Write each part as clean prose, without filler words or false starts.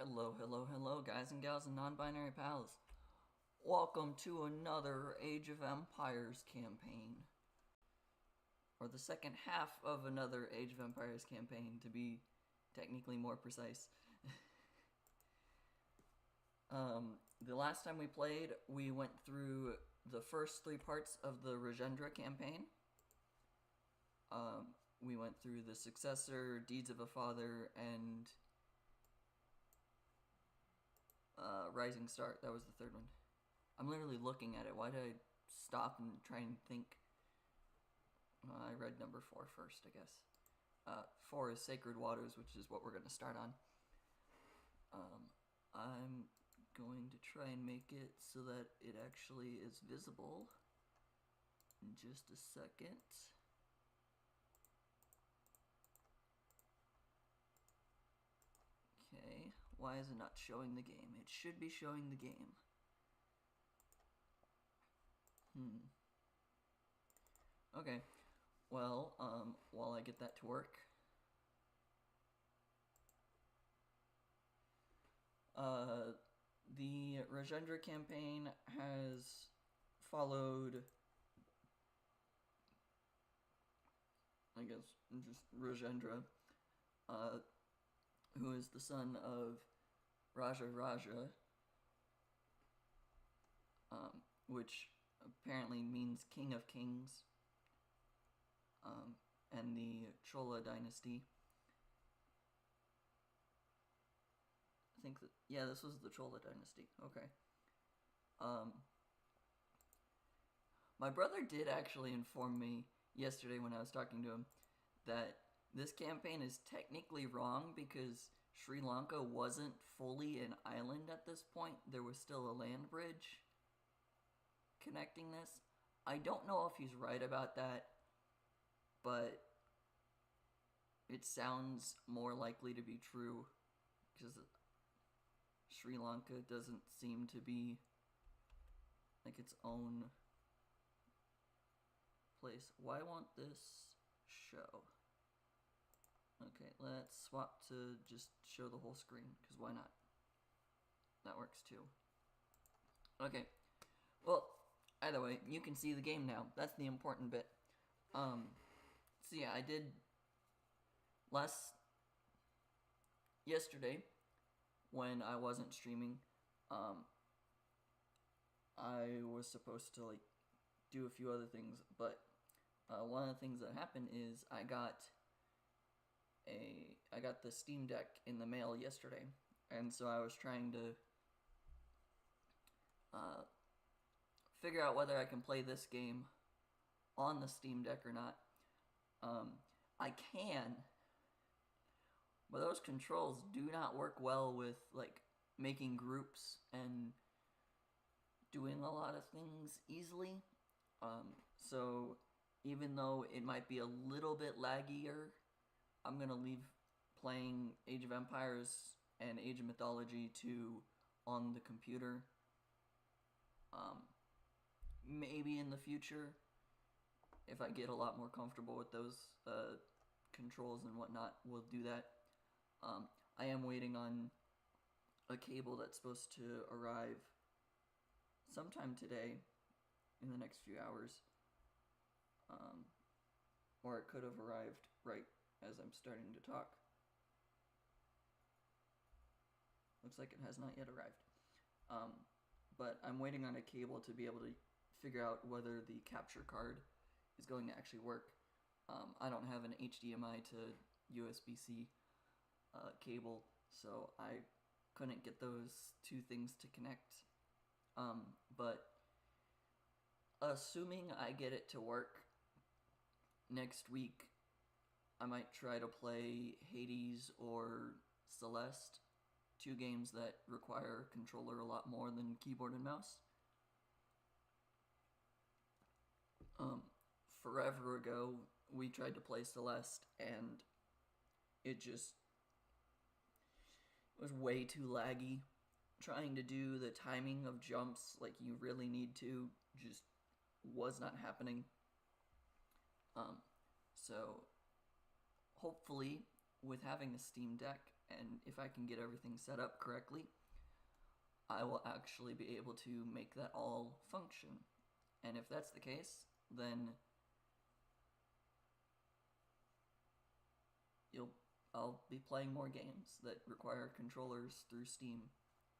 Hello, hello, hello, guys and gals and non-binary pals. Welcome to another Age of Empires campaign. Or the second half of another Age of Empires campaign, to be technically more precise. The last time we played, we went through the first three parts of the Rajendra campaign. We went through the Successor, Deeds of a Father, and Rising Star. That was the third one. I'm literally looking at it. Why did I stop and try and think? I read number 4 first, I guess. 4 is Sacred Waters, which is what we're going to start on. I'm going to try and make it so that it actually is visible in just a second. Okay, why is it not showing the game? It should be showing the game. Okay, well, while I get that to work, the Rajendra campaign has followed, I guess, just Rajendra, who is the son of Raja, which apparently means King of Kings, and the Chola dynasty. I think that, yeah, this was the Chola dynasty. Okay. My brother did actually inform me yesterday when I was talking to him that this campaign is technically wrong because Sri Lanka wasn't fully an island at this point. There was still a land bridge connecting this. I don't know if he's right about that, but it sounds more likely to be true because Sri Lanka doesn't seem to be like its own place. Why won't this show? Okay, let's swap to just show the whole screen, because why not? That works too. Okay, well, either way, you can see the game now. That's the important bit. So yeah, I did yesterday, when I wasn't streaming, I was supposed to, do a few other things, but one of the things that happened is I got the Steam Deck in the mail yesterday, and so I was trying to figure out whether I can play this game on the Steam Deck or not. I can, but those controls do not work well with making groups and doing a lot of things easily. So even though it might be a little bit laggier, I'm going to leave playing Age of Empires and Age of Mythology 2 on the computer. Maybe in the future, if I get a lot more comfortable with those controls and whatnot, we'll do that. I am waiting on a cable that's supposed to arrive sometime today, in the next few hours. Or it could have arrived right as I'm starting to talk. Looks like it has not yet arrived. But I'm waiting on a cable to be able to figure out whether the capture card is going to actually work. I don't have an HDMI to USB-C cable, so I couldn't get those two things to connect. But assuming I get it to work next week, I might try to play Hades or Celeste, 2 games that require a controller a lot more than keyboard and mouse. Forever ago, we tried to play Celeste, and it was way too laggy. Trying to do the timing of jumps like you really need to just was not happening. So hopefully with having the Steam Deck, and if I can get everything set up correctly, I will actually be able to make that all function. And if that's the case, then I'll be playing more games that require controllers through Steam.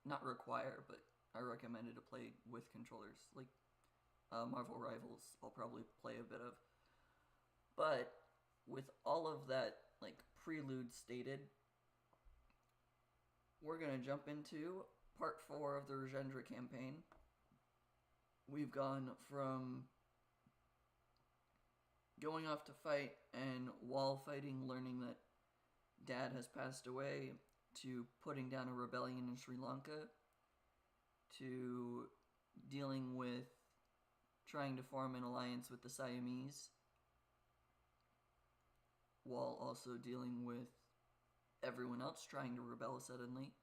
Not require, but I recommend it to play with controllers. Like Marvel Rivals, I'll probably play a bit of. But with all of that like prelude stated, we're gonna jump into part 4 of the Rajendra campaign. We've gone from going off to fight and while fighting learning that Dad has passed away, to putting down a rebellion in Sri Lanka, to dealing with trying to form an alliance with the Siamese, while also dealing with everyone else trying to rebel suddenly.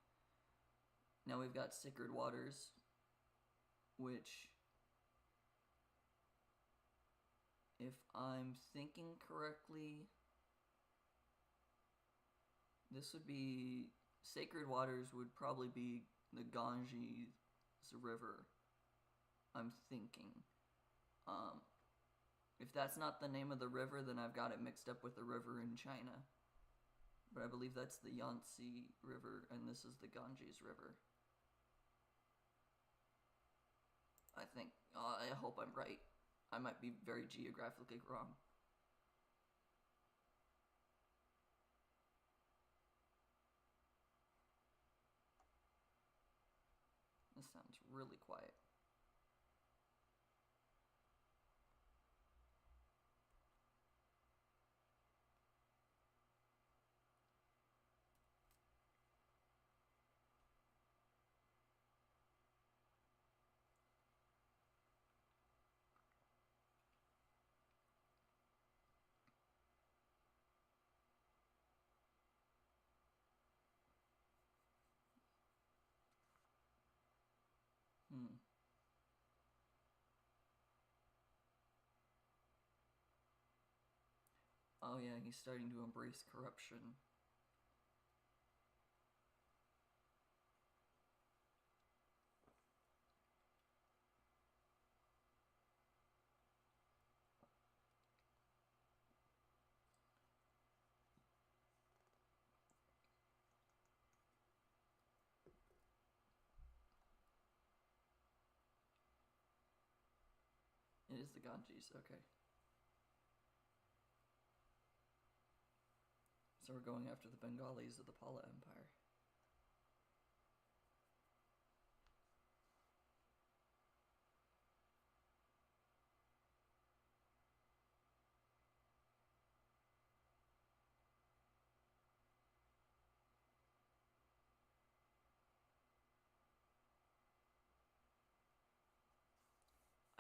Now we've got Sacred Waters, which, if I'm thinking correctly, this would be... Sacred Waters would probably be the Ganges River, I'm thinking. If that's not the name of the river, then I've got it mixed up with the river in China. But I believe that's the Yangtze River, and this is the Ganges River. I think. I hope I'm right. I might be very geographically wrong. This sounds really quiet. Oh yeah, he's starting to embrace corruption. It is the Ganges, okay. So we're going after the Bengalis of the Pala Empire.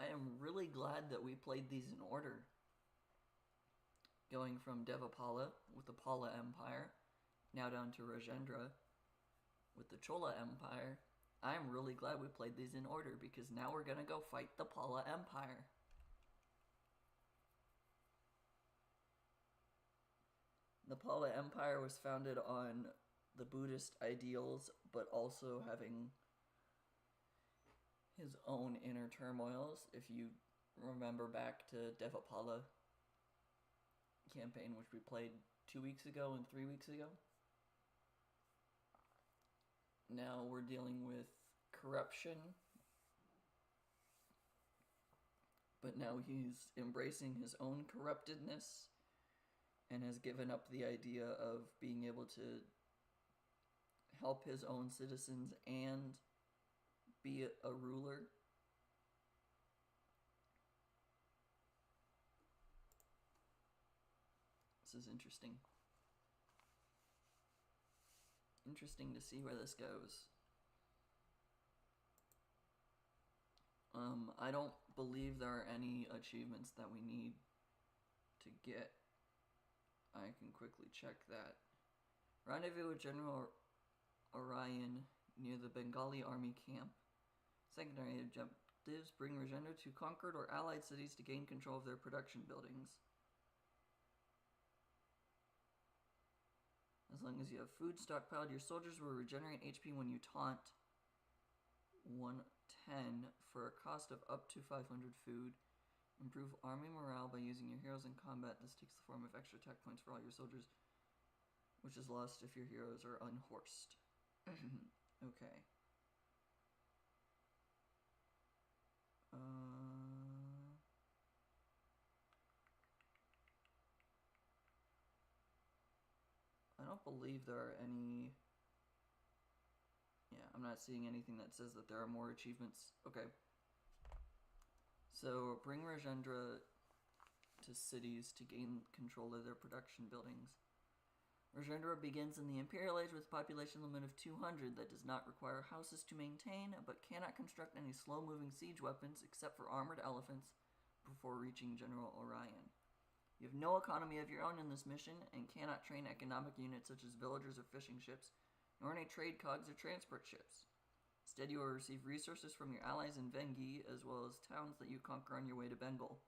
I am really glad that we played these in order. Going from Devapala with the Pala Empire, now down to Rajendra with the Chola Empire. I'm really glad we played these in order, because now we're gonna go fight the Pala Empire. The Pala Empire was founded on the Buddhist ideals, but also having his own inner turmoils. If you remember back to Devapala campaign, which we played 2 weeks ago and 3 weeks ago. Now we're dealing with corruption, but now he's embracing his own corruptedness and has given up the idea of being able to help his own citizens and be a ruler. This is interesting. Interesting to see where this goes. I don't believe there are any achievements that we need to get. I can quickly check that. Rendezvous with General Orion near the Bengali army camp. Secondary objectives: bring Rajendra to conquered or allied cities to gain control of their production buildings. As long as you have food stockpiled, your soldiers will regenerate HP when you taunt 110 for a cost of up to 500 food. Improve army morale by using your heroes in combat. This takes the form of extra attack points for all your soldiers, which is lost if your heroes are unhorsed. Okay. I don't believe there are any... Yeah, I'm not seeing anything that says that there are more achievements. Okay. So, bring Rajendra to cities to gain control of their production buildings. Rajendra begins in the Imperial Age with a population limit of 200 that does not require houses to maintain, but cannot construct any slow-moving siege weapons except for armored elephants before reaching General Orion. You have no economy of your own in this mission and cannot train economic units such as villagers or fishing ships, nor any trade cogs or transport ships. Instead, you will receive resources from your allies in Vengi, as well as towns that you conquer on your way to Bengal.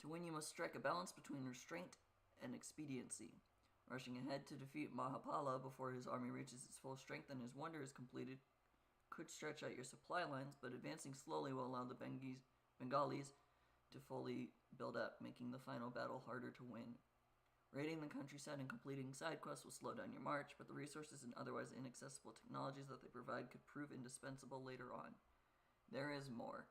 To win, you must strike a balance between restraint and expediency. Rushing ahead to defeat Mahapala before his army reaches its full strength and his wonder is completed could stretch out your supply lines, but advancing slowly will allow the Bengalis to fully build up, making the final battle harder to win. Raiding the countryside and completing side quests will slow down your march, but the resources and otherwise inaccessible technologies that they provide could prove indispensable later on. There is more.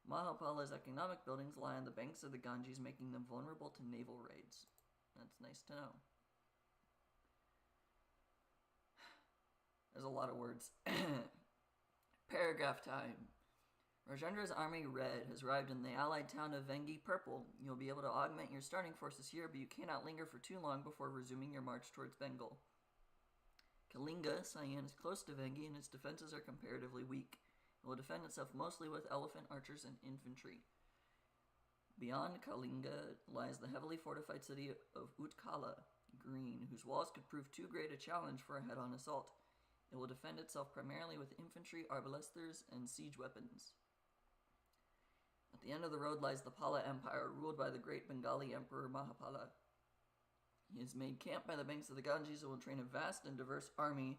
Mahapala's economic buildings lie on the banks of the Ganges, making them vulnerable to naval raids. That's nice to know. There's a lot of words. Paragraph time. Rajendra's army, red, has arrived in the allied town of Vengi, purple. You'll be able to augment your starting forces here, but you cannot linger for too long before resuming your march towards Bengal. Kalinga, cyan, is close to Vengi, and its defenses are comparatively weak. It will defend itself mostly with elephant archers and infantry. Beyond Kalinga lies the heavily fortified city of Utkala, green, whose walls could prove too great a challenge for a head-on assault. It will defend itself primarily with infantry, arbalesters, and siege weapons. At the end of the road lies the Pala Empire, ruled by the great Bengali Emperor Mahapala. He has made camp by the banks of the Ganges and will train a vast and diverse army,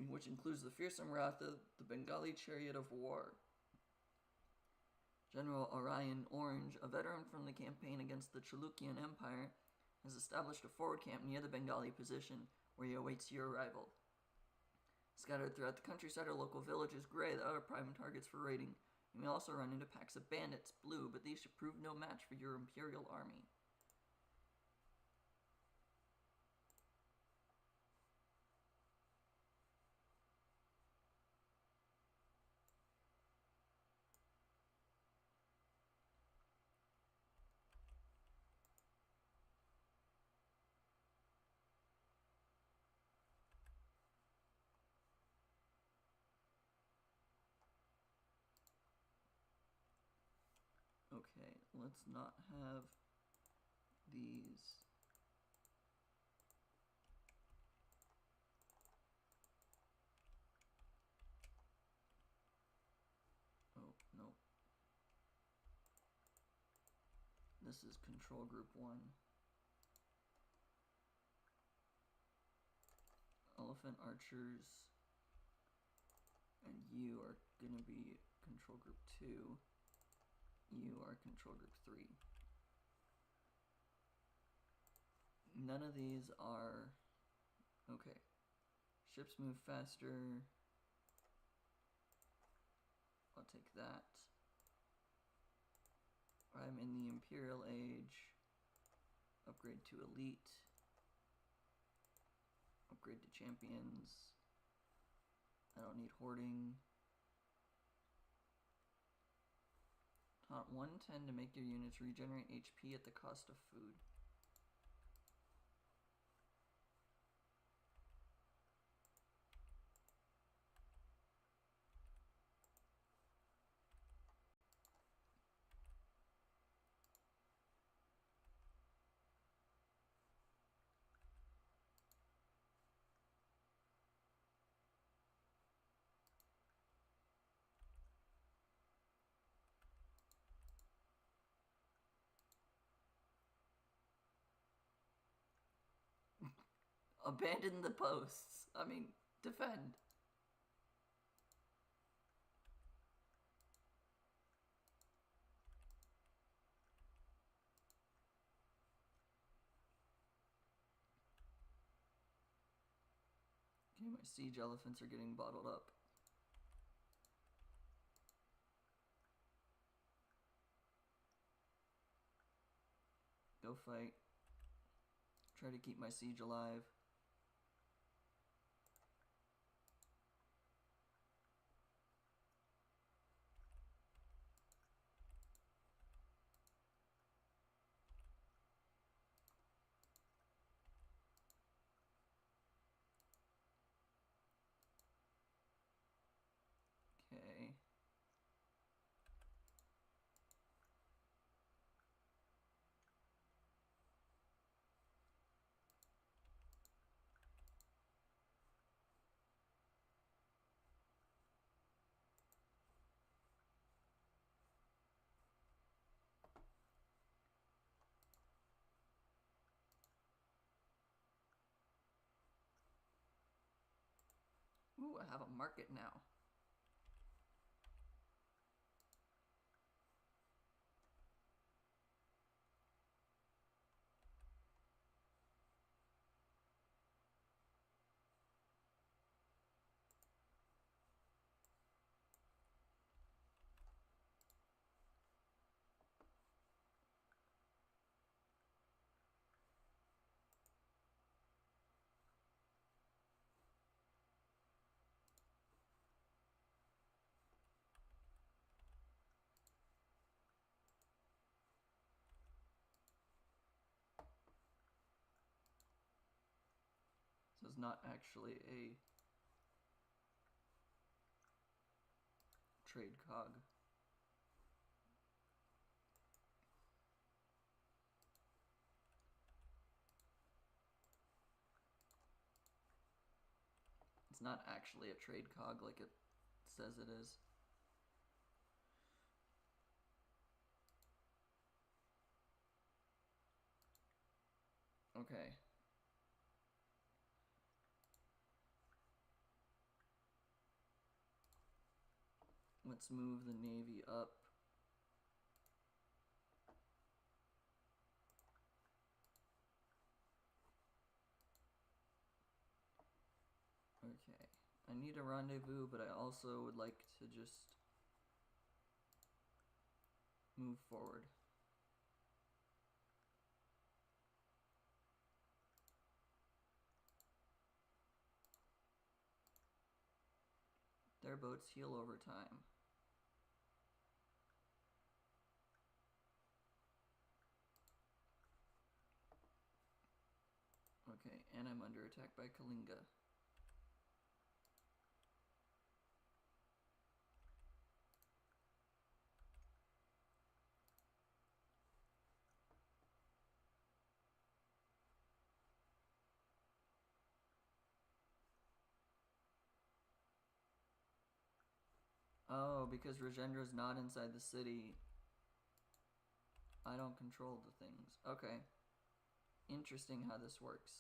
which includes the fearsome Ratha, the Bengali chariot of war. General Orion Orange, a veteran from the campaign against the Chalukyan Empire, has established a forward camp near the Bengali position, where he awaits your arrival. Scattered throughout the countryside are local villages, gray, that are prime targets for raiding. You may also run into packs of bandits, blue, but these should prove no match for your imperial army. Okay, let's not have these. Oh, no. This is control group 1. Elephant archers. And you are going to be control group 2. You are control group 3. None of these are... Okay. Ships move faster. I'll take that. I'm in the Imperial Age. Upgrade to Elite. Upgrade to Champions. I don't need Hoarding. Taunt 110 to make your units regenerate HP at the cost of food. Abandon the posts. I mean, defend. Okay, my siege elephants are getting bottled up. Go fight. Try to keep my siege alive. Okay. Ooh, I have a market now. So it's not actually a trade cog. It's not actually a trade cog like it says it is. Okay. Let's move the navy up. Okay. I need a rendezvous, but I also would like to just move forward. Their boats heal over time. Okay, and I'm under attack by Kalinga. Oh, because Rajendra's not inside the city, I don't control the things. Okay. Interesting how this works.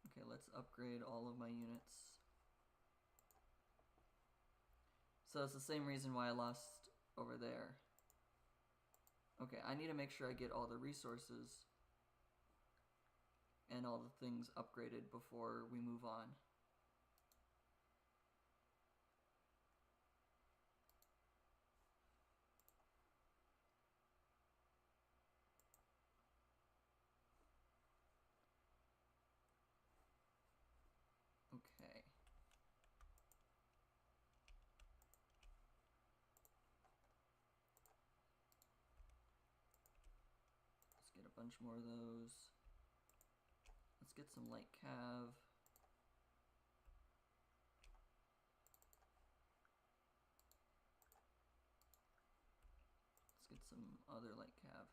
Okay, let's upgrade all of my units. So it's the same reason why I lost over there. Okay, I need to make sure I get all the resources and all the things upgraded before we move on. Okay. Let's get a bunch more of those. Let's get some light cav. Let's get some other light cav.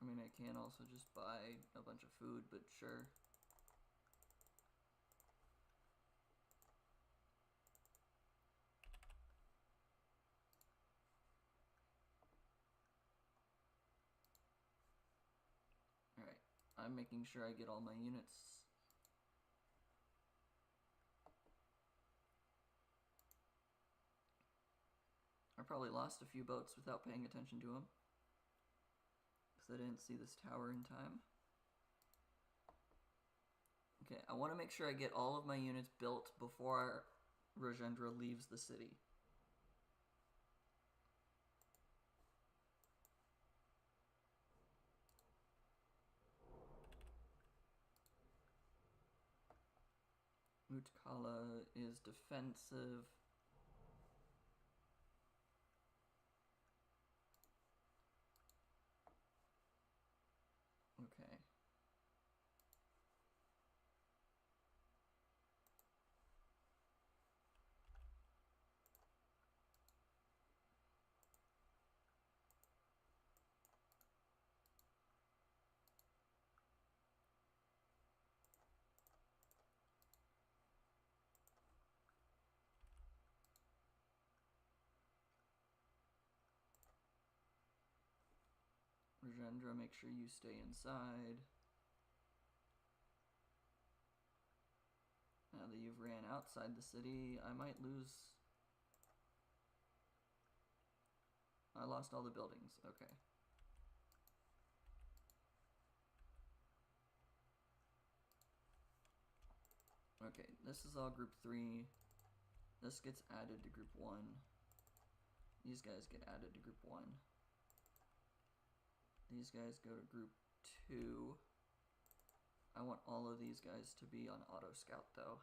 I mean, I can also just buy a bunch of food, but sure. Alright, I'm making sure I get all my units. I probably lost a few boats without paying attention to them, because I didn't see this tower in time. Okay, I want to make sure I get all of my units built before Rajendra leaves the city. Utkala is defensive. Okay. Rajendra, make sure you stay inside. Now that you've ran outside the city, I might lose... I lost all the buildings, okay. Okay, this is all group 3. This gets added to group 1. These guys get added to group 1. These guys go to group 2. I want all of these guys to be on auto scout though,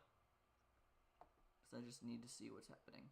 because I just need to see what's happening.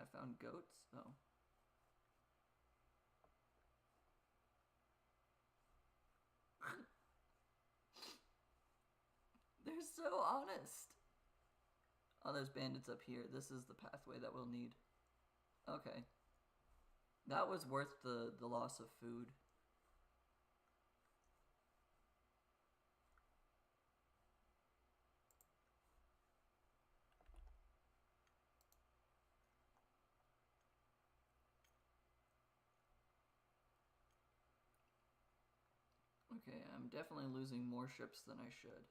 I found goats. Oh. They're so honest. Oh, there's bandits up here. This is the pathway that we'll need. Okay. That was worth the loss of food. Okay, I'm definitely losing more ships than I should.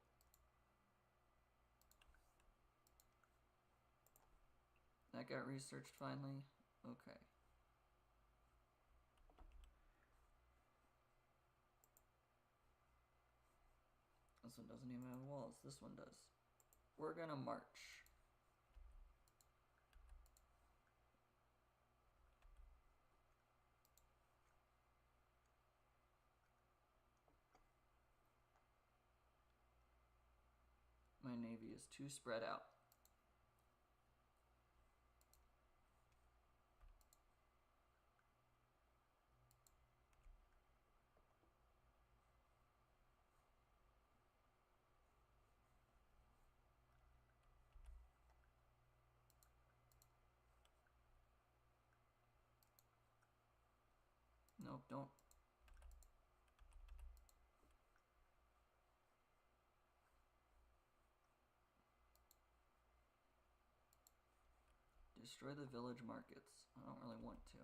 That got researched finally? Okay. This one doesn't even have walls. This one does. We're gonna march. My navy is too spread out. Nope, don't. Destroy the village markets. I don't really want to.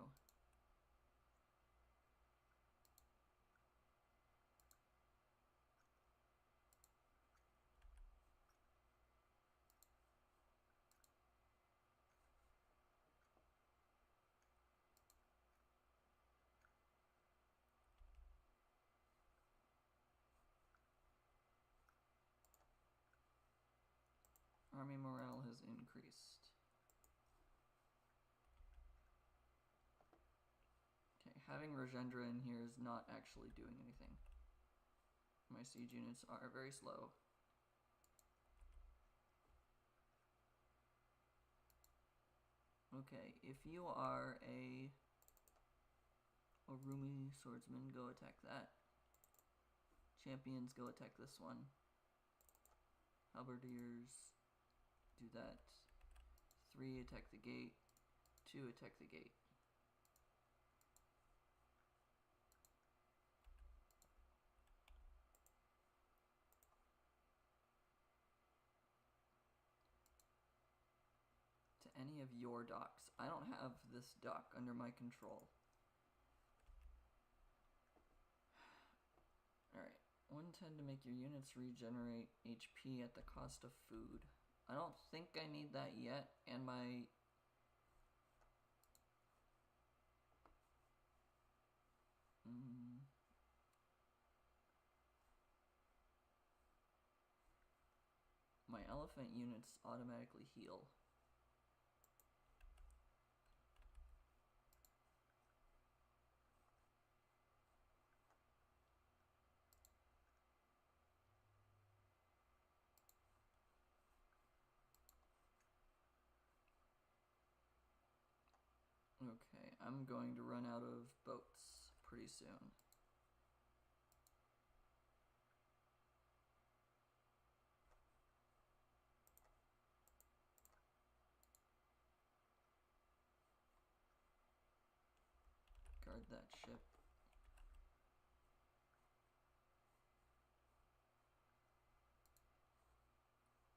Army morale has increased. having Rajendra in here is not actually doing anything. My siege units are very slow. Okay, if you are a Rumi swordsman, go attack that. Champions, go attack this one. Halberdiers, do that. 3, attack the gate. 2, attack the gate. To any of your docks. I don't have this dock under my control. Alright, 110 to make your units regenerate HP at the cost of food. I don't think I need that yet, and my... my elephant units automatically heal. Okay, I'm going to run out of boats pretty soon. Guard that ship.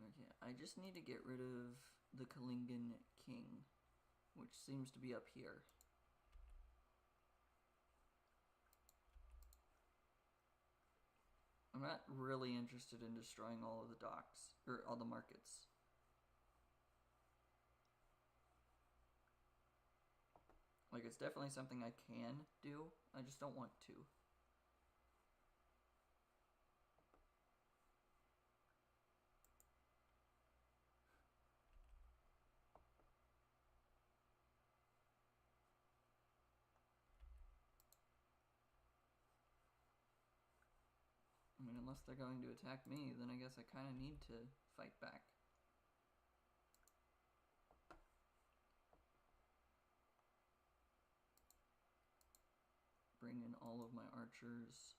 Okay, I just need to get rid of the Kalingan King, which seems to be up here. I'm not really interested in destroying all of the docks, or all the markets. Like, it's definitely something I can do, I just don't want to. I mean, unless they're going to attack me, then I guess I kind of need to fight back. Bring in all of my archers.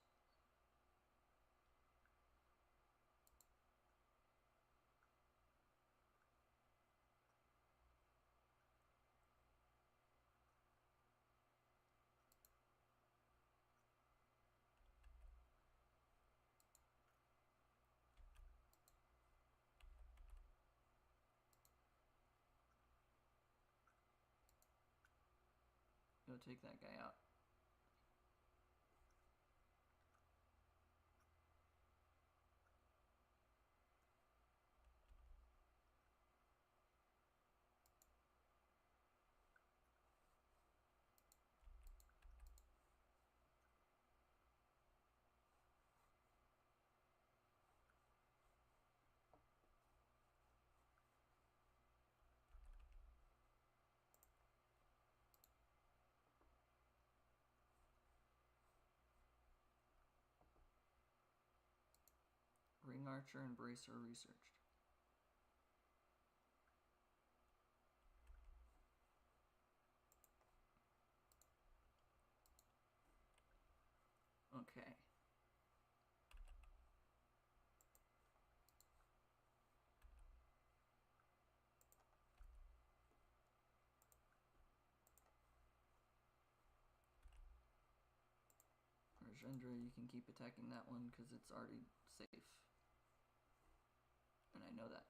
Go take that guy out. Ring archer and bracer researched. Okay. Rajendra, you can keep attacking that one because it's already safe. And I know that.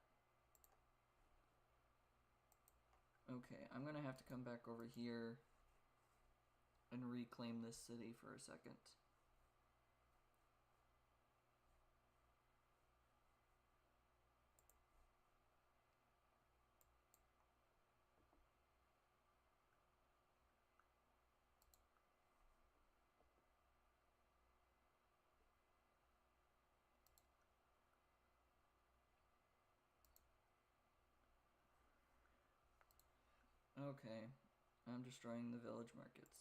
Okay, I'm gonna have to come back over here and reclaim this city for a second. Okay, I'm destroying the village markets.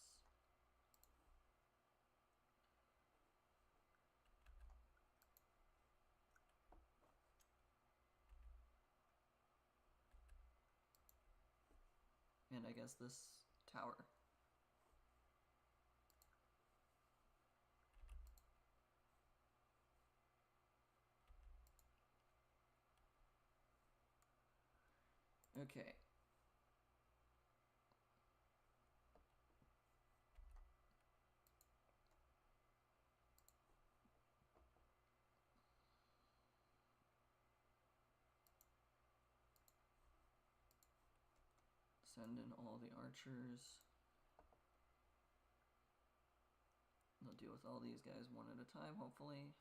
and I guess this tower. Okay. Send in all the archers. They'll deal with all these guys one at a time, hopefully.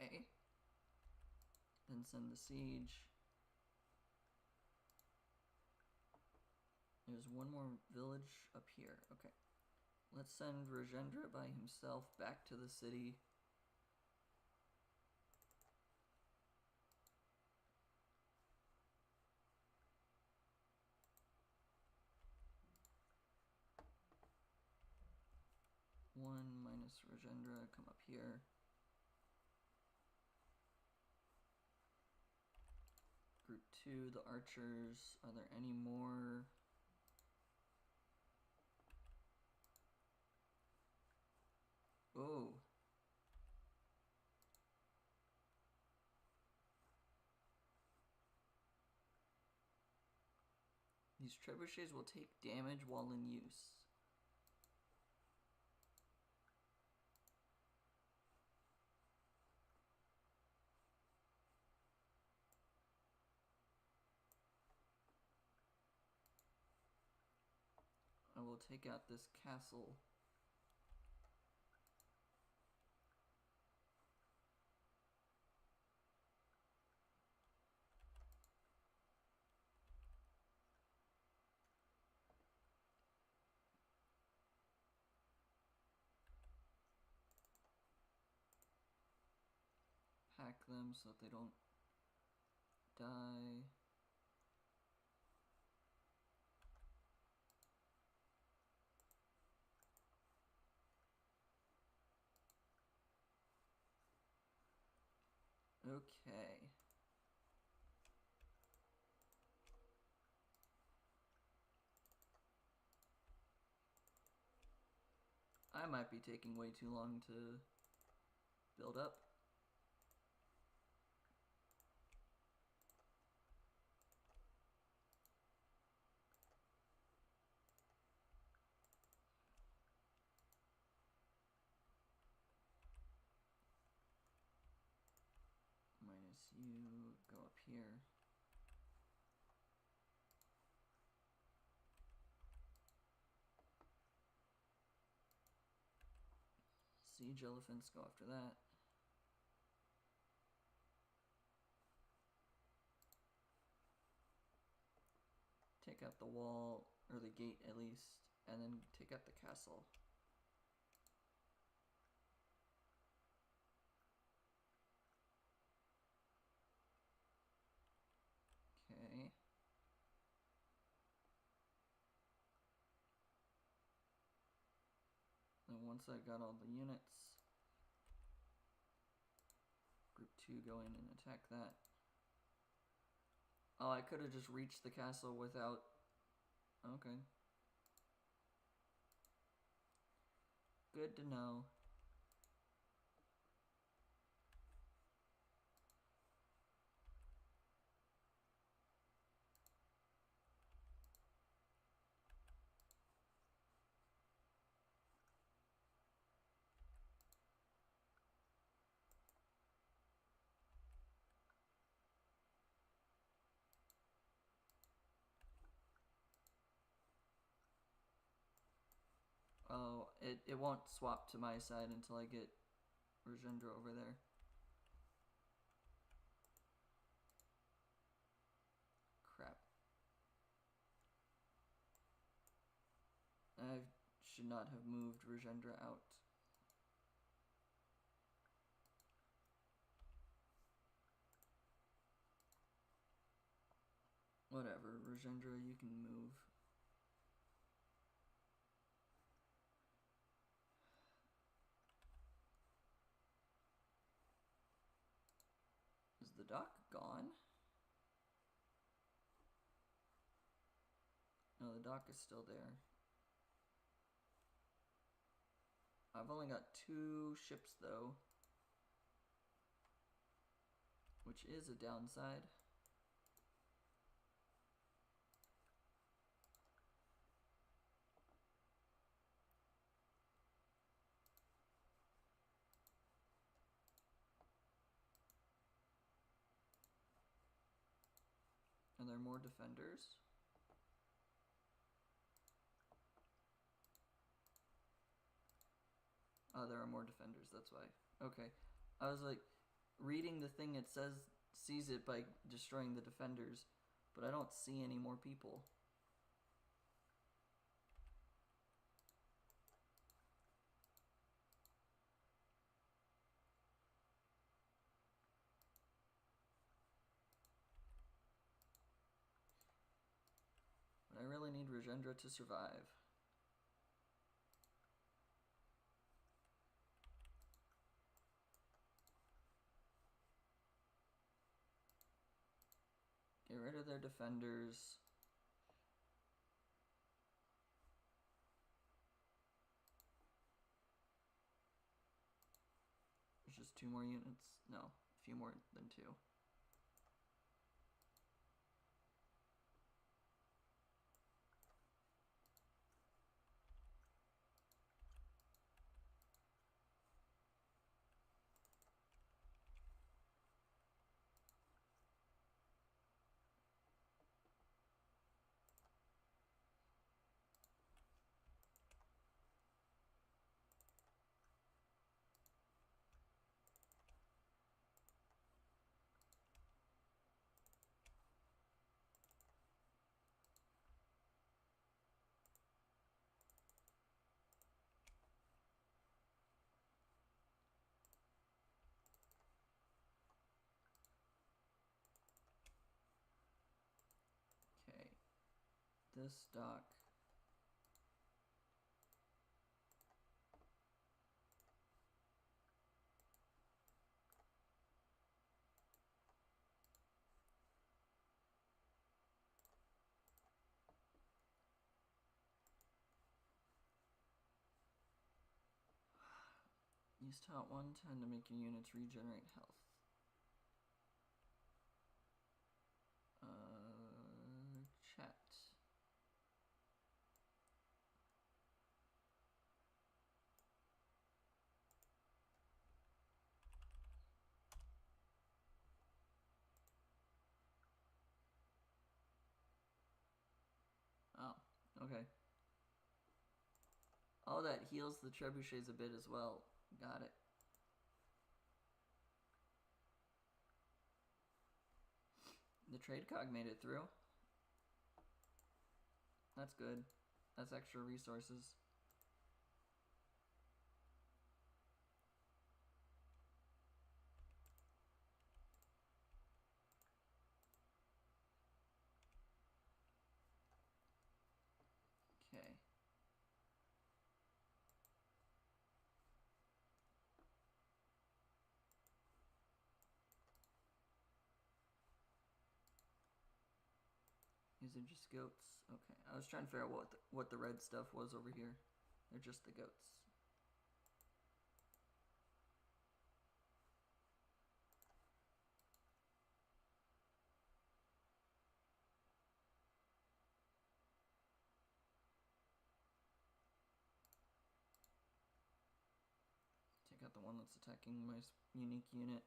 Okay. Then send the siege. There's one more village up here. Okay. Let's send Rajendra by himself back to the city. One minus Rajendra, come up here. Group 2, the archers. Are there any more? Oh. These trebuchets will take damage while in use. I will take out this castle. Hack them so that they don't die. Okay. I might be taking way too long to build up. Minus you, go up here. Siege elephants, go after that. Take out the wall, or the gate at least, and then take out the castle. Okay. And once I got all the units, group 2 go in and attack that. Oh, I could have just reached the castle without... Okay. Good to know. Oh, it won't swap to my side until I get Rajendra over there. Crap. I should not have moved Rajendra out. Whatever, Rajendra, you can move. the dock gone? No, the dock is still there. I've only got 2 ships though, which is a downside. Are there more defenders? Oh, there are more defenders, that's why. Okay. I was like, reading the thing, it says sees it by destroying the defenders, but I don't see any more people. But I really need Rajendra to survive. Get rid of their defenders. There's just 2 more units. No, a few more than 2. Okay. This dock. Use taunt 110 to make your units regenerate health. Chat. Oh, okay. Oh, that heals the trebuchets a bit as well. Got it. The trade cog made it through. That's good. That's extra resources. Okay. These are just goats. Okay, I was trying to figure out what the red stuff was over here. They're just the goats. Take out the one that's attacking my unique unit.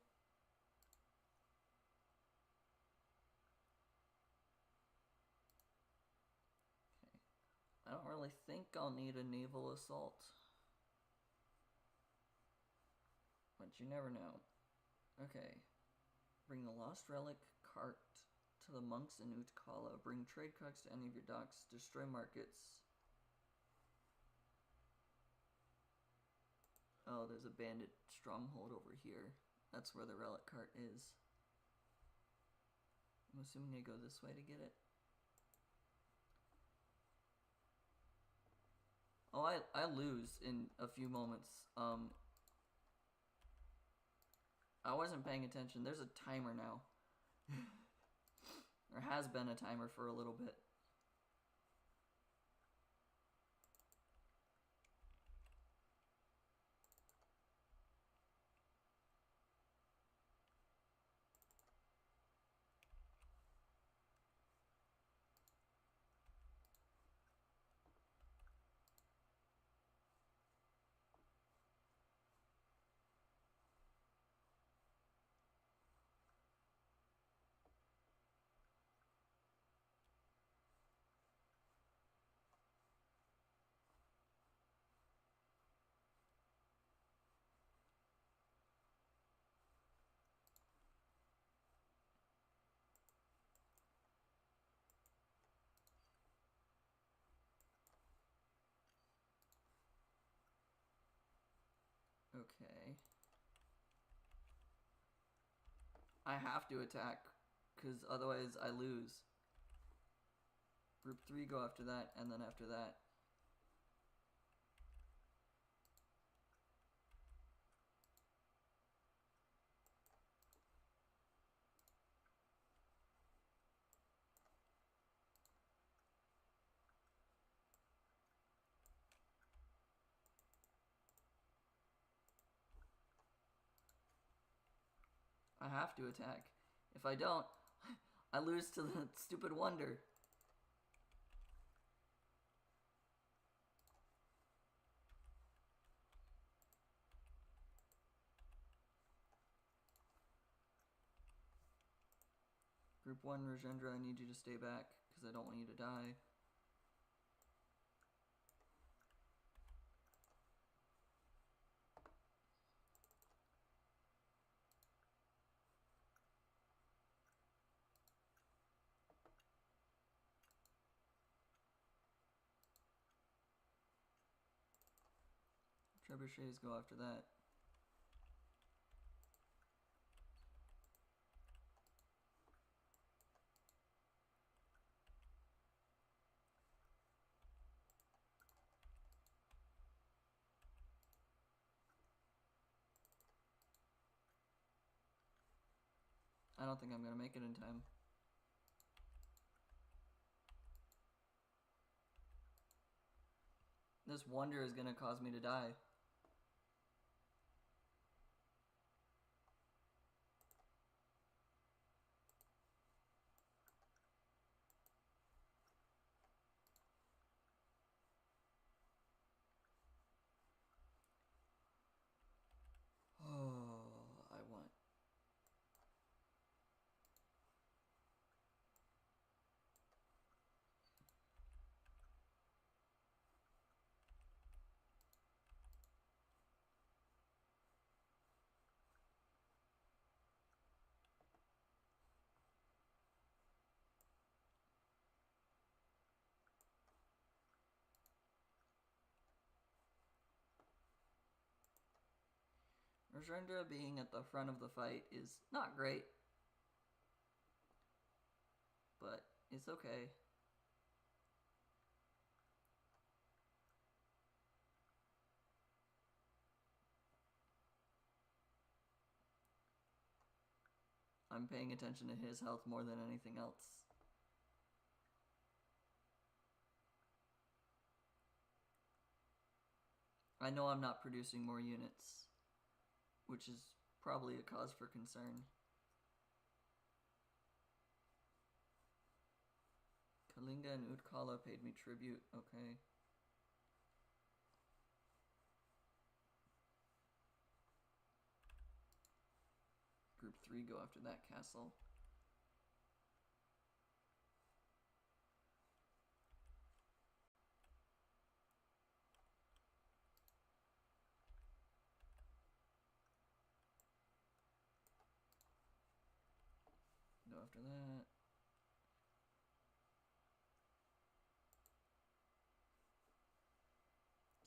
Okay. I don't really think I'll need a naval assault. But you never know. Okay. Bring the Lost Relic cart to the monks in Utkala. Bring trade cogs to any of your docks. Destroy markets. Oh, there's a bandit stronghold over here. That's where the relic cart is. I'm assuming I go this way to get it. Oh, I lose in a few moments. I wasn't paying attention. There's a timer now. There has been a timer for a little bit. Okay. I have to attack, because otherwise I lose. Group 3 go after that, and then after that. I have to attack. If I don't, I lose to the stupid wonder. Group 1, Rajendra, I need you to stay back, because I don't want you to die. Trebuchets go after that. I don't think I'm gonna make it in time. This wonder is gonna cause me to die. Oh, I want. Rajendra being at the front of the fight is not great, but it's okay. I'm paying attention to his health more than anything else. I know I'm not producing more units, which is probably a cause for concern. Kalinga and Utkala paid me tribute, okay. Group 3 go after that castle. Go after that.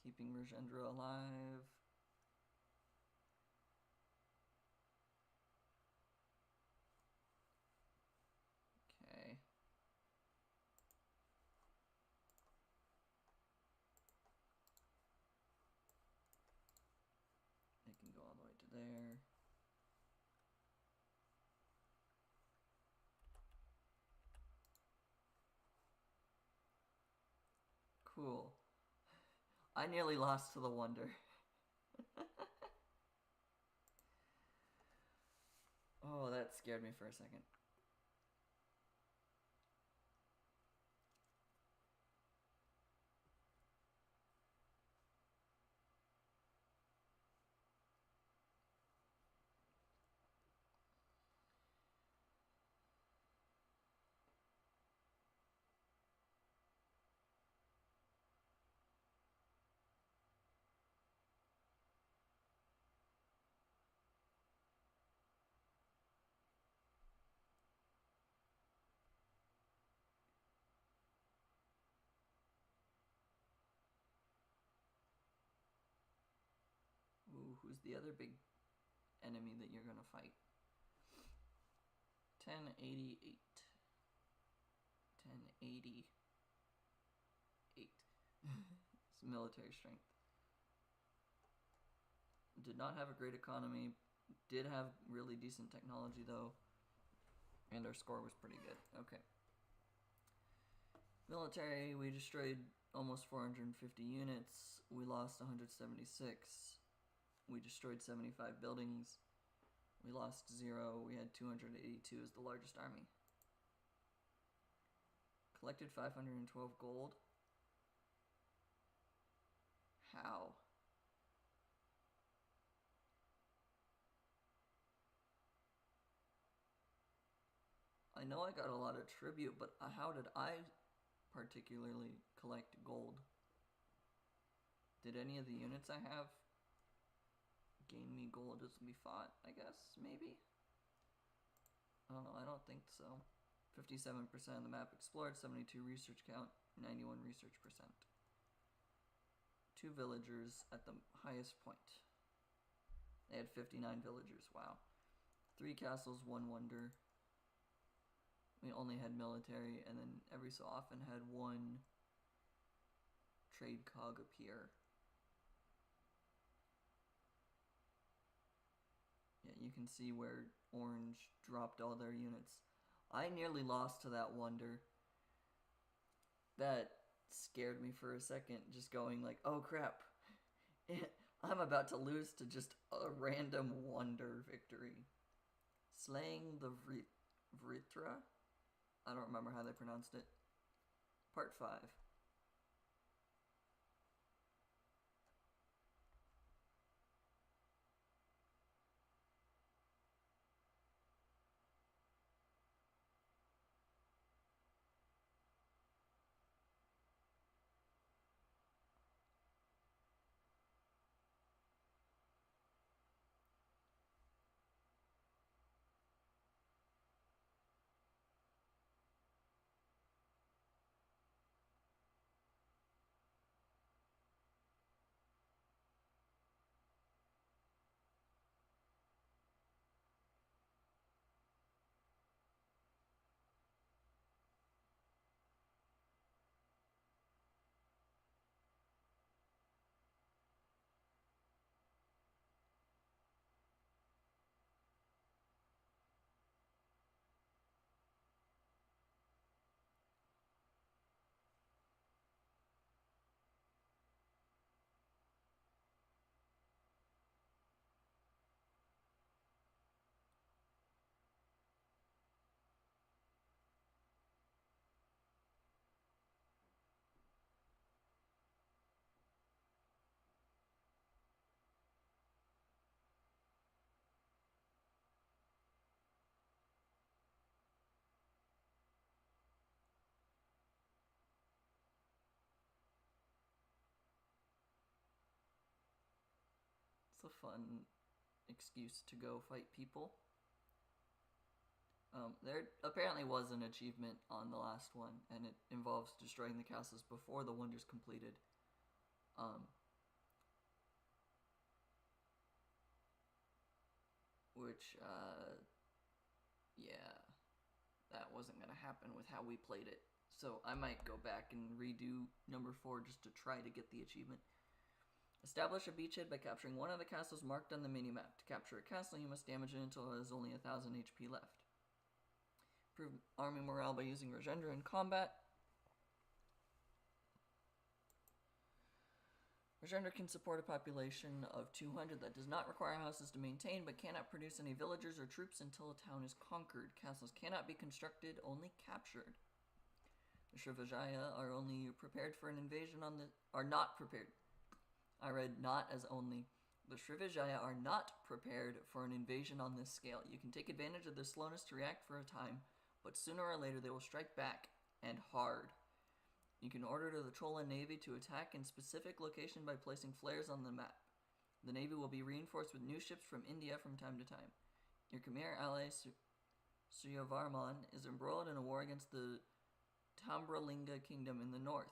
Keeping Rajendra alive. Okay. They can go all the way to there. Cool. I nearly lost to the Wonder. Oh, that scared me for a second. Ooh, who's the other big enemy that you're gonna fight? 1088. 1088. It's military strength. Did not have a great economy. Did have really decent technology though. And our score was pretty good. Okay. Military, we destroyed almost 450 units. We lost 176. We destroyed 75 buildings. We lost 0. We had 282 as the largest army. Collected 512 gold. How? I know I got a lot of tribute, but how did I particularly collect gold? Did any of the units I have gain me gold as we fought, I guess, maybe? I don't know, I don't think so. 57% of the map explored, 72 research count, 91 research percent. 2 villagers at the highest point. They had 59 villagers, wow. 3 castles, 1 wonder. We only had military, and then every so often had 1 trade cog appear. Yeah, you can see where orange dropped all their units. I nearly lost to that wonder. That scared me for a second, just going like, oh crap. I'm about to lose to just a random wonder victory. Slaying the Vritra? I don't remember how they pronounced it. Part 5. It's a fun excuse to go fight people. There apparently was an achievement on the last one, and it involves destroying the castles before the wonder's completed. Which, yeah, that wasn't going to happen with how we played it. So I might go back and redo number 4 just to try to get the achievement. Establish a beachhead by capturing one of the castles marked on the minimap. To capture a castle, you must damage it until it has only 1,000 HP left. Improve army morale by using Rajendra in combat. Rajendra can support a population of 200 that does not require houses to maintain, but cannot produce any villagers or troops until a town is conquered. Castles cannot be constructed, only captured. The Srivijaya are only prepared for an invasion on the... are not prepared. I read not as only. The Srivijaya are not prepared for an invasion on this scale. You can take advantage of their slowness to react for a time, but sooner or later they will strike back, and hard. You can order the Chola Navy to attack in specific location by placing flares on the map. The Navy will be reinforced with new ships from India from time to time. Your Khmer ally Suryavarman is embroiled in a war against the Tambralinga kingdom in the north.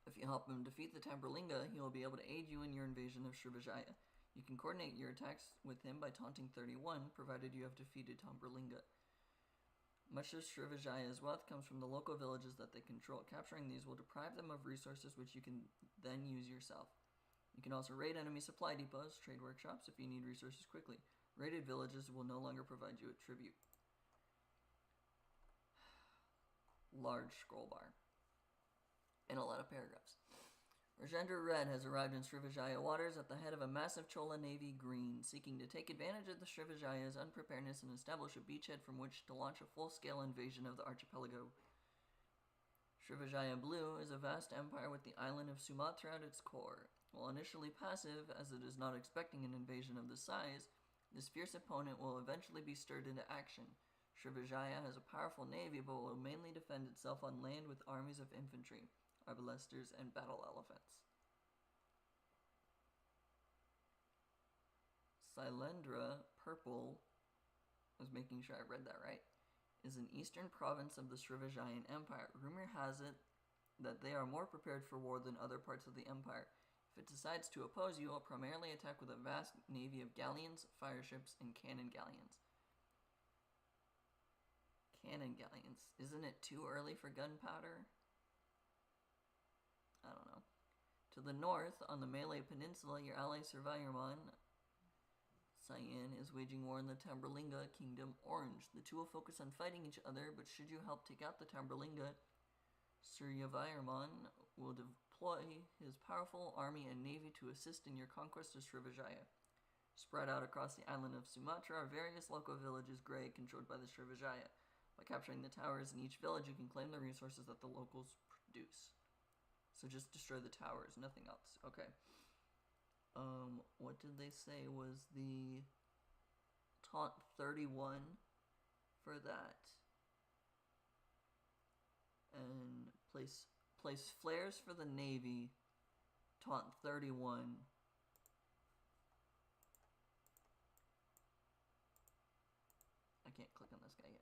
If you help him defeat the Tambralinga, he will be able to aid you in your invasion of Srivijaya. You can coordinate your attacks with him by taunting 31, provided you have defeated Tambralinga. Much of Srivijaya's wealth comes from the local villages that they control. Capturing these will deprive them of resources which you can then use yourself. You can also raid enemy supply depots, trade workshops, if you need resources quickly. Raided villages will no longer provide you with tribute. Large scroll bar. And a lot of paragraphs. Rajendra Red has arrived in Srivijaya waters at the head of a massive Chola navy green, seeking to take advantage of the Srivijaya's unpreparedness and establish a beachhead from which to launch a full-scale invasion of the archipelago. Srivijaya Blue is a vast empire with the island of Sumatra at its core. While initially passive, as it is not expecting an invasion of this size, this fierce opponent will eventually be stirred into action. Srivijaya has a powerful navy, but will mainly defend itself on land with armies of infantry, arbalesters, and battle elephants. Silendra Purple, I was making sure I read that right, is an eastern province of the Srivijayan Empire. Rumor has it that they are more prepared for war than other parts of the empire. If it decides to oppose you, it will primarily attack with a vast navy of galleons, fire ships, and cannon galleons. Cannon galleons. Isn't it too early for gunpowder? I don't know. To the north, on the Malay Peninsula, your ally Suryavarman Cyan is waging war in the Tambralinga Kingdom Orange. The two will focus on fighting each other, but should you help take out the Tambralinga, Suryavarman will deploy his powerful army and navy to assist in your conquest of Srivijaya. Spread out across the island of Sumatra are various local villages controlled by the Srivijaya. By capturing the towers in each village, you can claim the resources that the locals produce. So just destroy the towers, nothing else. Okay. What did they say was the taunt 31 for that? And place flares for the navy. Taunt 31. I can't click on this guy yet.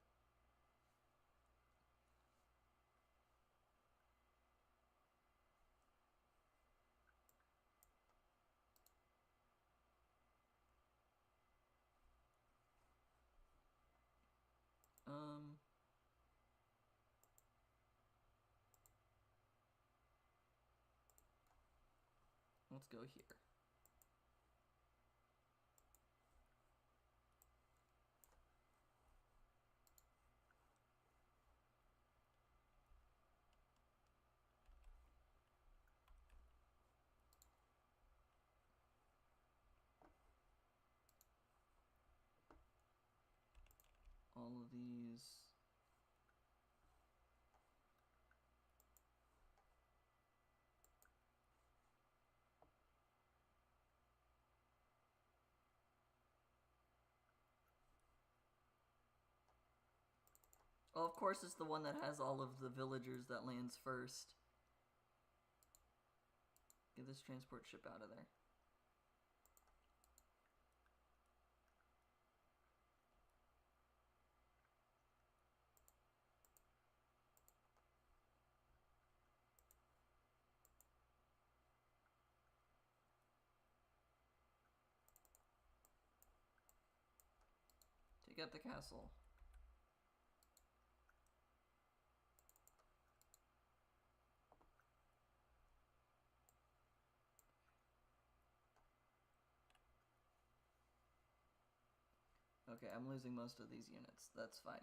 Let's go here. All of these. Oh, of course it's the one that has all of the villagers that lands first. Get this transport ship out of there. Take out the castle. Okay, I'm losing most of these units. That's fine.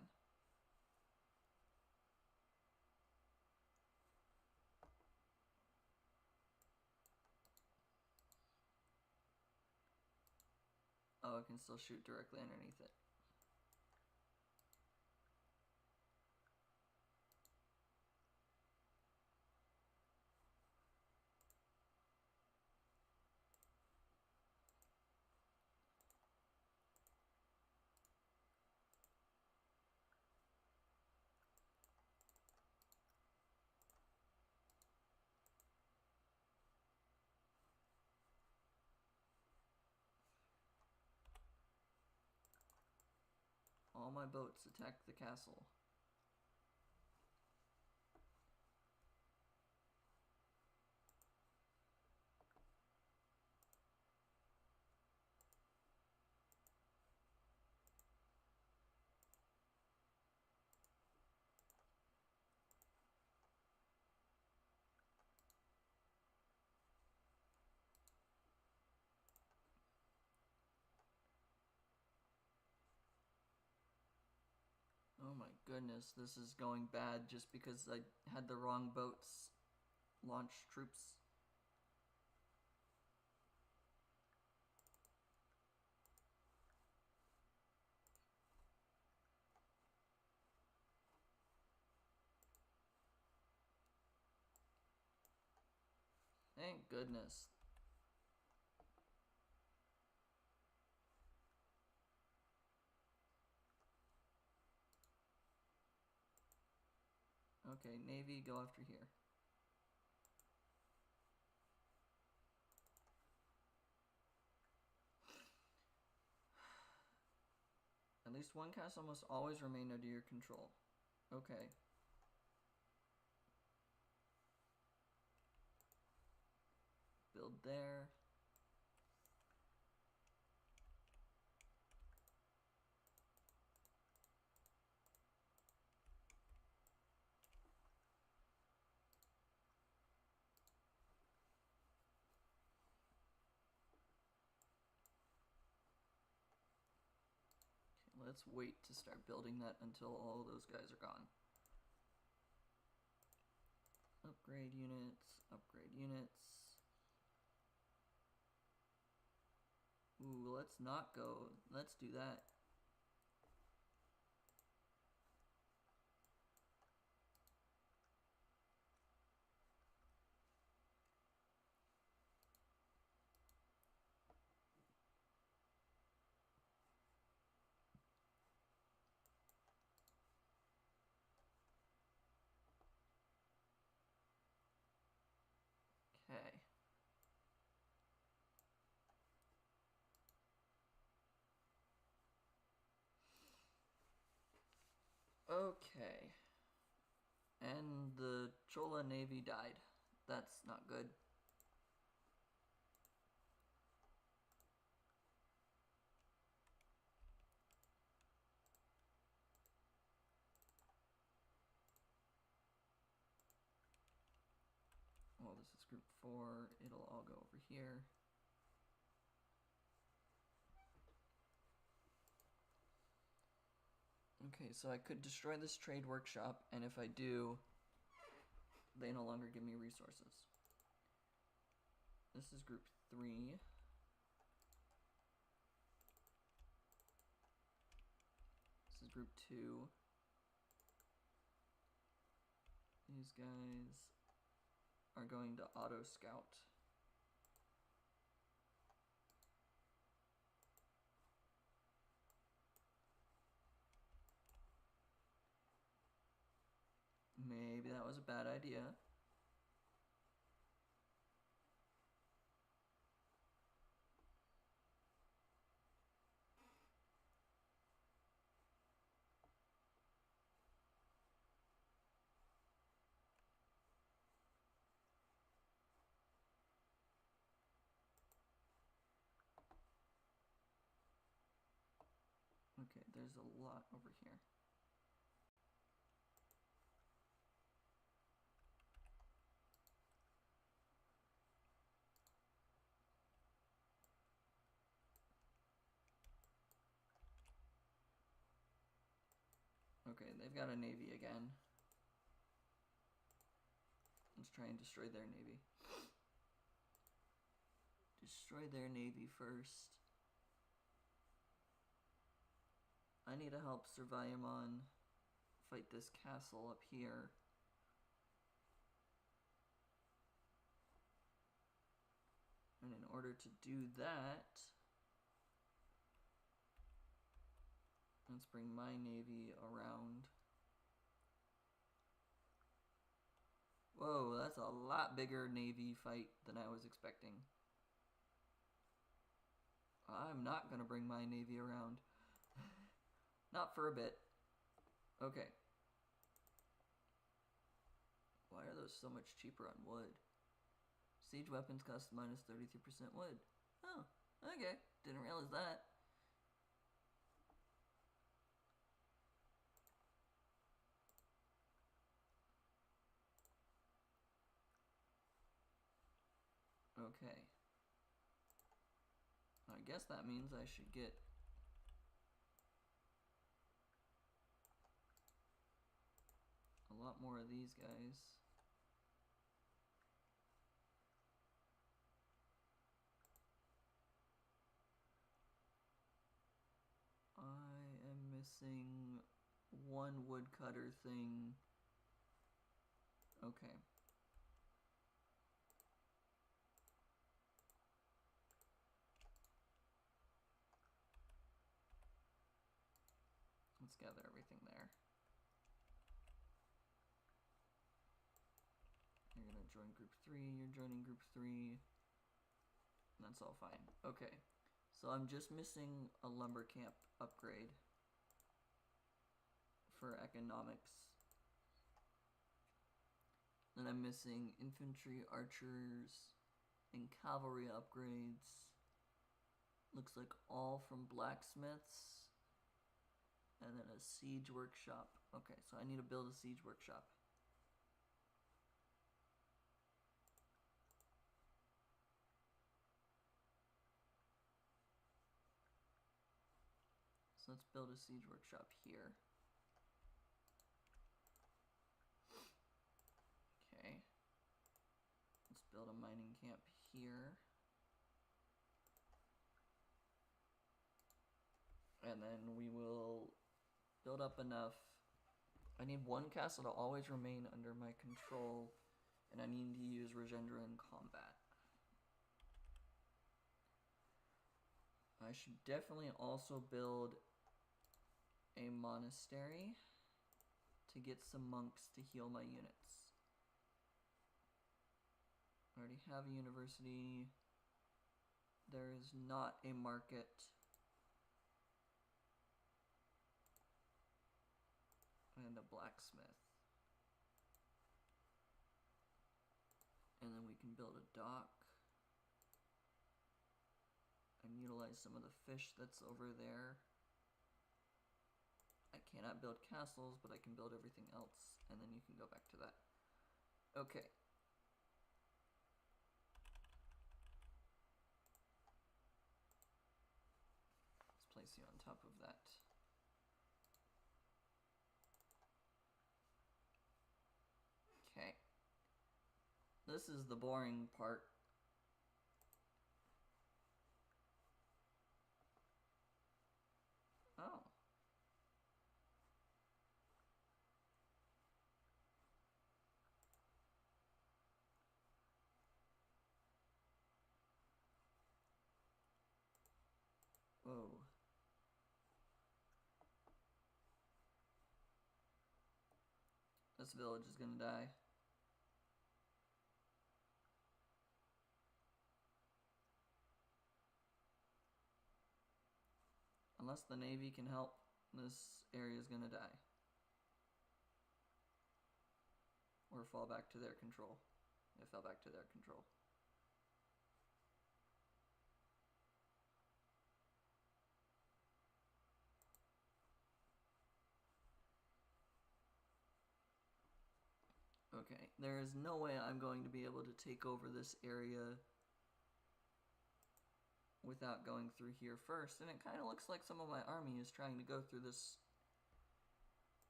Oh, it can still shoot directly underneath it. All my boats attack the castle. Oh my goodness, this is going bad just because I had the wrong boats launch troops. Thank goodness. Okay, Navy, go after here. At least one castle must always remain under your control. Okay. Build there. Okay, let's wait to start building that until all those guys are gone. Upgrade units, upgrade units. Ooh, let's not go. Let's do that. Okay. Okay. And the Chola Navy died. That's not good. Well, this is group 4. It'll all go over here. Okay, so I could destroy this trade workshop, and if I do, they no longer give me resources. This is group 3. This is group 2. These guys are going to auto scout. Maybe that was a bad idea. Okay, there's a lot over here. Okay, they've got a navy again. Let's try and destroy their navy. Destroy their navy first. I need to help Surveyamon fight this castle up here. And in order to do that, let's bring my navy around. Whoa, that's a lot bigger navy fight than I was expecting. I'm not gonna bring my navy around. Not for a bit. Okay. Why are those so much cheaper on wood? Siege weapons cost minus 33% wood. Oh, okay. Didn't realize that. Okay. I guess that means I should get a lot more of these guys. I am missing one woodcutter thing. Okay. Let's gather everything there. You're gonna join group 3, you're joining group 3. That's all fine. Okay. So I'm just missing a lumber camp upgrade for economics. Then I'm missing infantry, archers, and cavalry upgrades. Looks like all from blacksmiths. And then a siege workshop. Okay, so I need to build a siege workshop. So let's build a siege workshop here. Okay. Let's build a mining camp here. And then we will build up enough. I need one castle to always remain under my control, and I need to use Rajendra in combat. I should definitely also build a monastery to get some monks to heal my units. I already have a university. There is not a market. And a blacksmith. And then we can build a dock and utilize some of the fish that's over there. I cannot build castles, but I can build everything else, and then you can go back to that. Okay. Let's place you on top of that. Okay. This is the boring part. Oh. Whoa. This village is gonna die. Unless the Navy can help, this area is gonna die. Or fall back to their control. It fell back to their control. Okay, there is no way I'm going to be able to take over this area without going through here first, and it kind of looks like some of my army is trying to go through this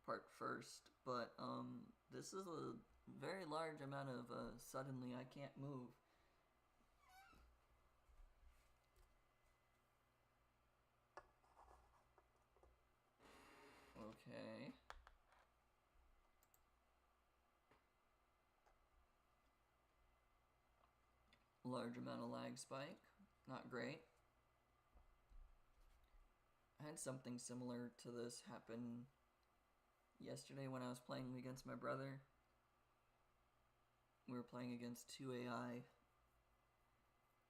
part first, but this is a very large amount of suddenly I can't move. Okay. Large amount of lag spike. Not great. I had something similar to this happen yesterday when I was playing against my brother. We were playing against 2 AI,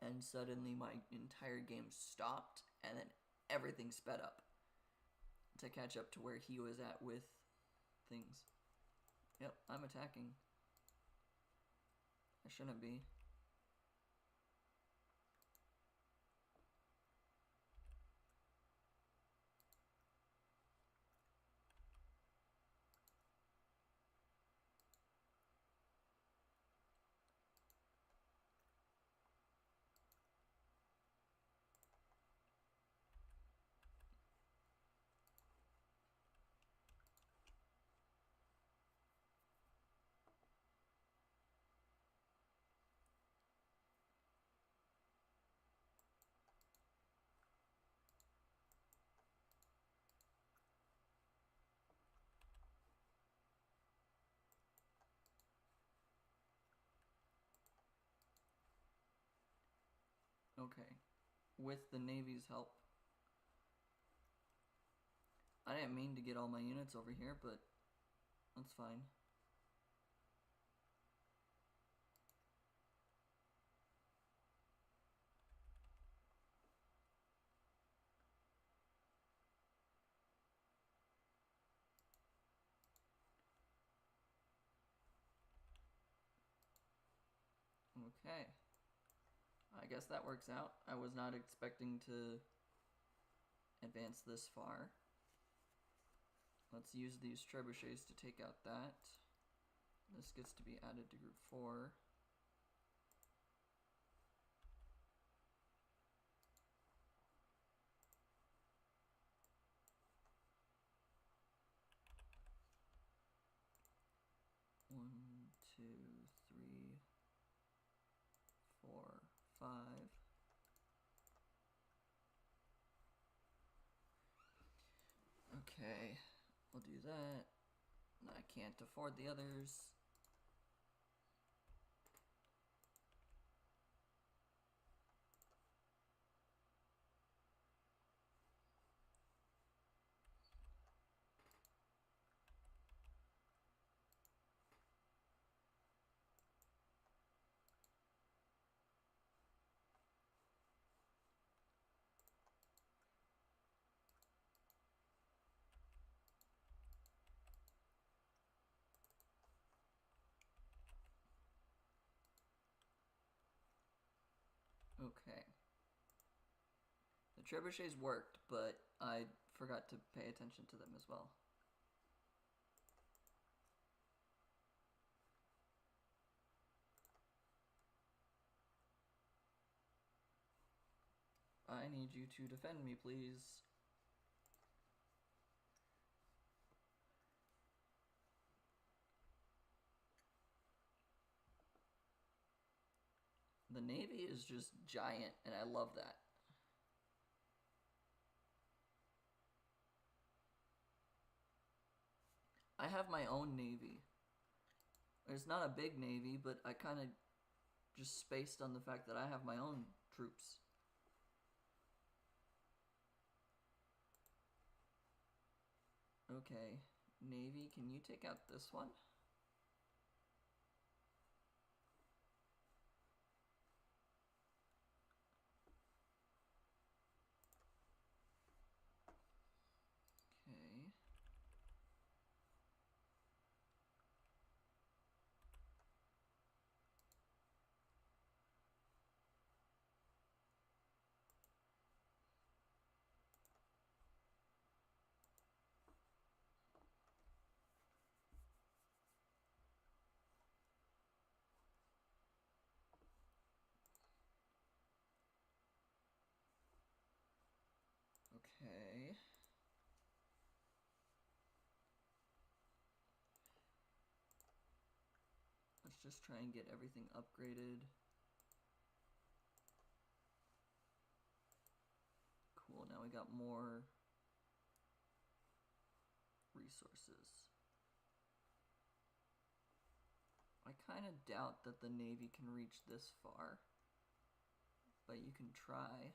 and suddenly my entire game stopped, and then everything sped up to catch up to where he was at with things. Yep, I'm attacking. I shouldn't be. Okay. With the Navy's help. I didn't mean to get all my units over here, but that's fine. Okay. I guess that works out. I was not expecting to advance this far. Let's use these trebuchets to take out that. This gets to be added to group 4. One, two, three, 4, 5. Okay, we'll do that. I can't afford the others. Okay. The trebuchets worked, but I forgot to pay attention to them as well. I need you to defend me, please. The Navy is just giant, and I love that. I have my own Navy. It's not a big Navy, but I kind of just spaced on the fact that I have my own troops. Okay, Navy, can you take out this one? Okay. Okay. Let's just try and get everything upgraded. Cool, now we got more resources. I kind of doubt that the Navy can reach this far, but you can try.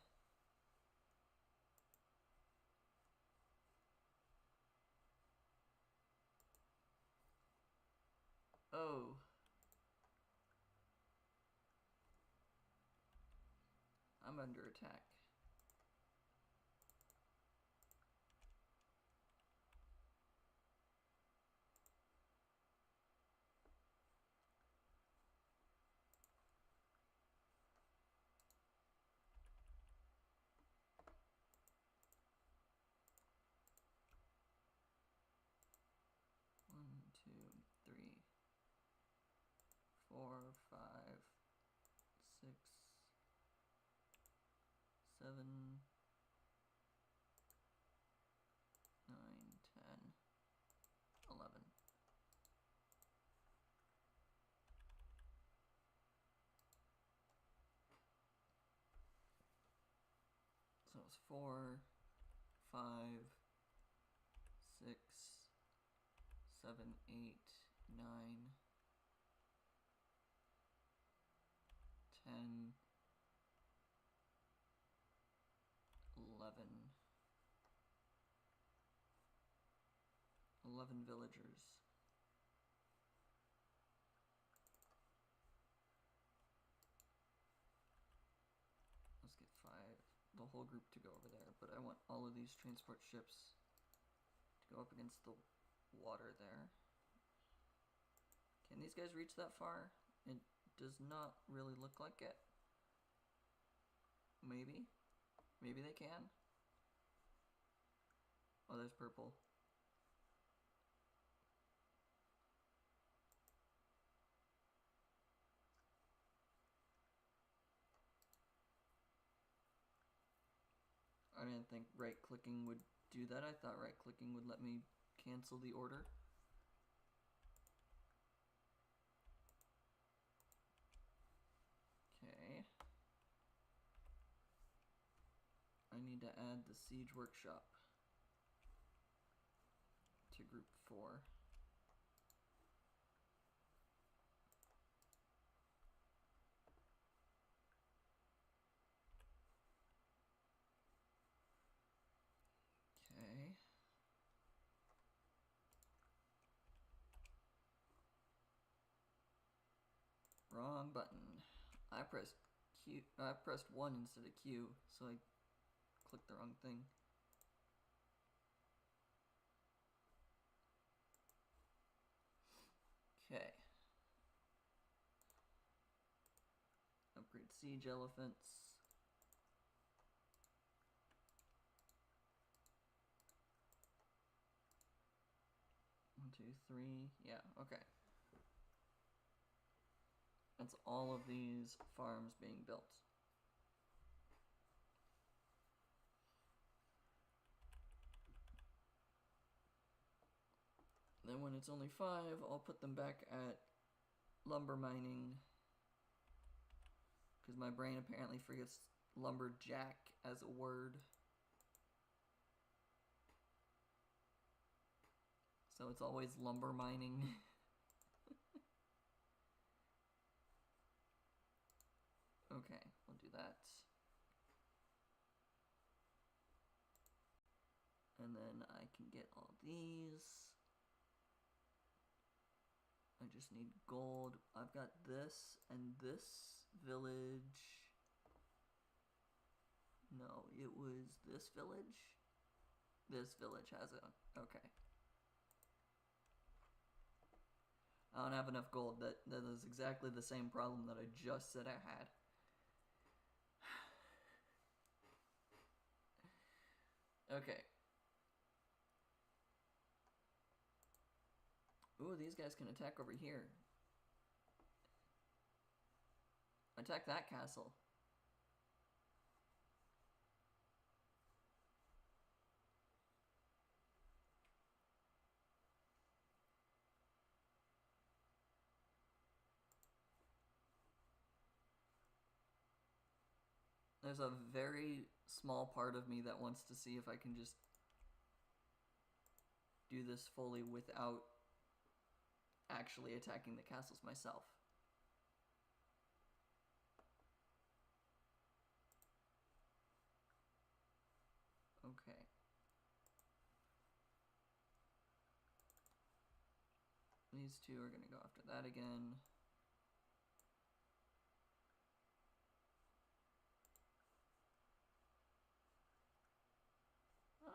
Oh. I'm under attack. One, two, three, 4, 5, 6, 7, 9, 10, 11. So it's 4, 5, 6, 7, 8, 9, 10, 11. 11 villagers. Let's get 5, the whole group to go over there, but I want all of these transport ships to go up against the water there. Can these guys reach that far? It does not really look like it. Maybe? Maybe they can? Oh, there's purple. I didn't think right-clicking would do that. I thought right-clicking would let me cancel the order. Okay. I need to add the siege workshop to group 4. Okay. Wrong button. I pressed Q. I pressed 1 instead of Q, so I clicked the wrong thing. Okay. Upgrade siege elephants. One, 2, 3. Yeah, okay. That's all of these farms being built. Then when it's only 5, I'll put them back at lumber mining. Because my brain apparently forgets lumberjack as a word. So it's always lumber mining. Okay, we'll do that. And then I can get all these. I just need gold. I've got this and this village. No, it was this village. This village has it. Okay. I don't have enough gold. That is exactly the same problem that I just said I had. Okay. Ooh, these guys can attack over here. Attack that castle. There's a very small part of me that wants to see if I can just do this fully without actually attacking the castles myself. Okay. These two are going to go after that again.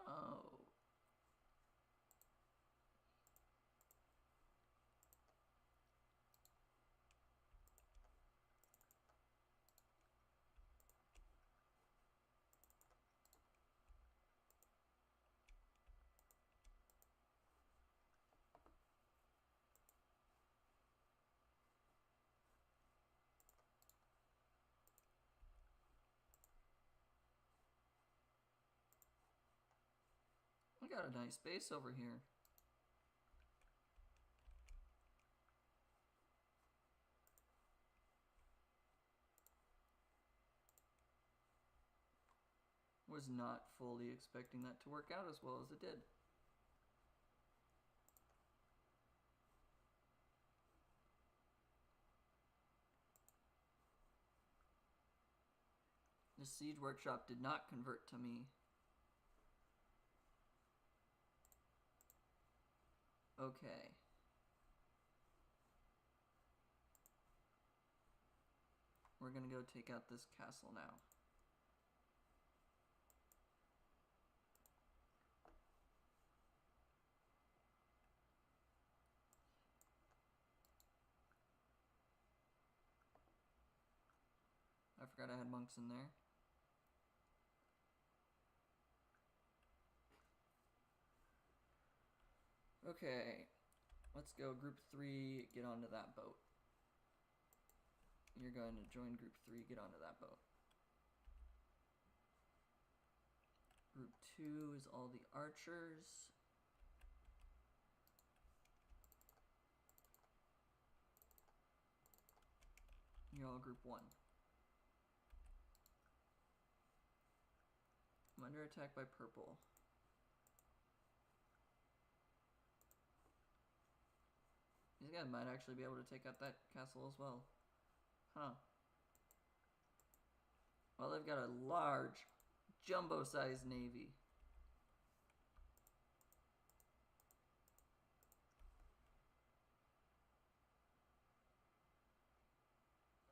Oh. We got a nice base over here. Was not fully expecting that to work out as well as it did. The siege workshop did not convert to me. Okay. We're gonna go take out this castle now. I forgot I had monks in there. Okay, let's go group 3, get onto that boat. You're going to join group 3, get onto that boat. Group 2 is all the archers. You're all group 1. I'm under attack by purple. These guys might actually be able to take out that castle as well. Huh. Well, they've got a large, jumbo-sized navy.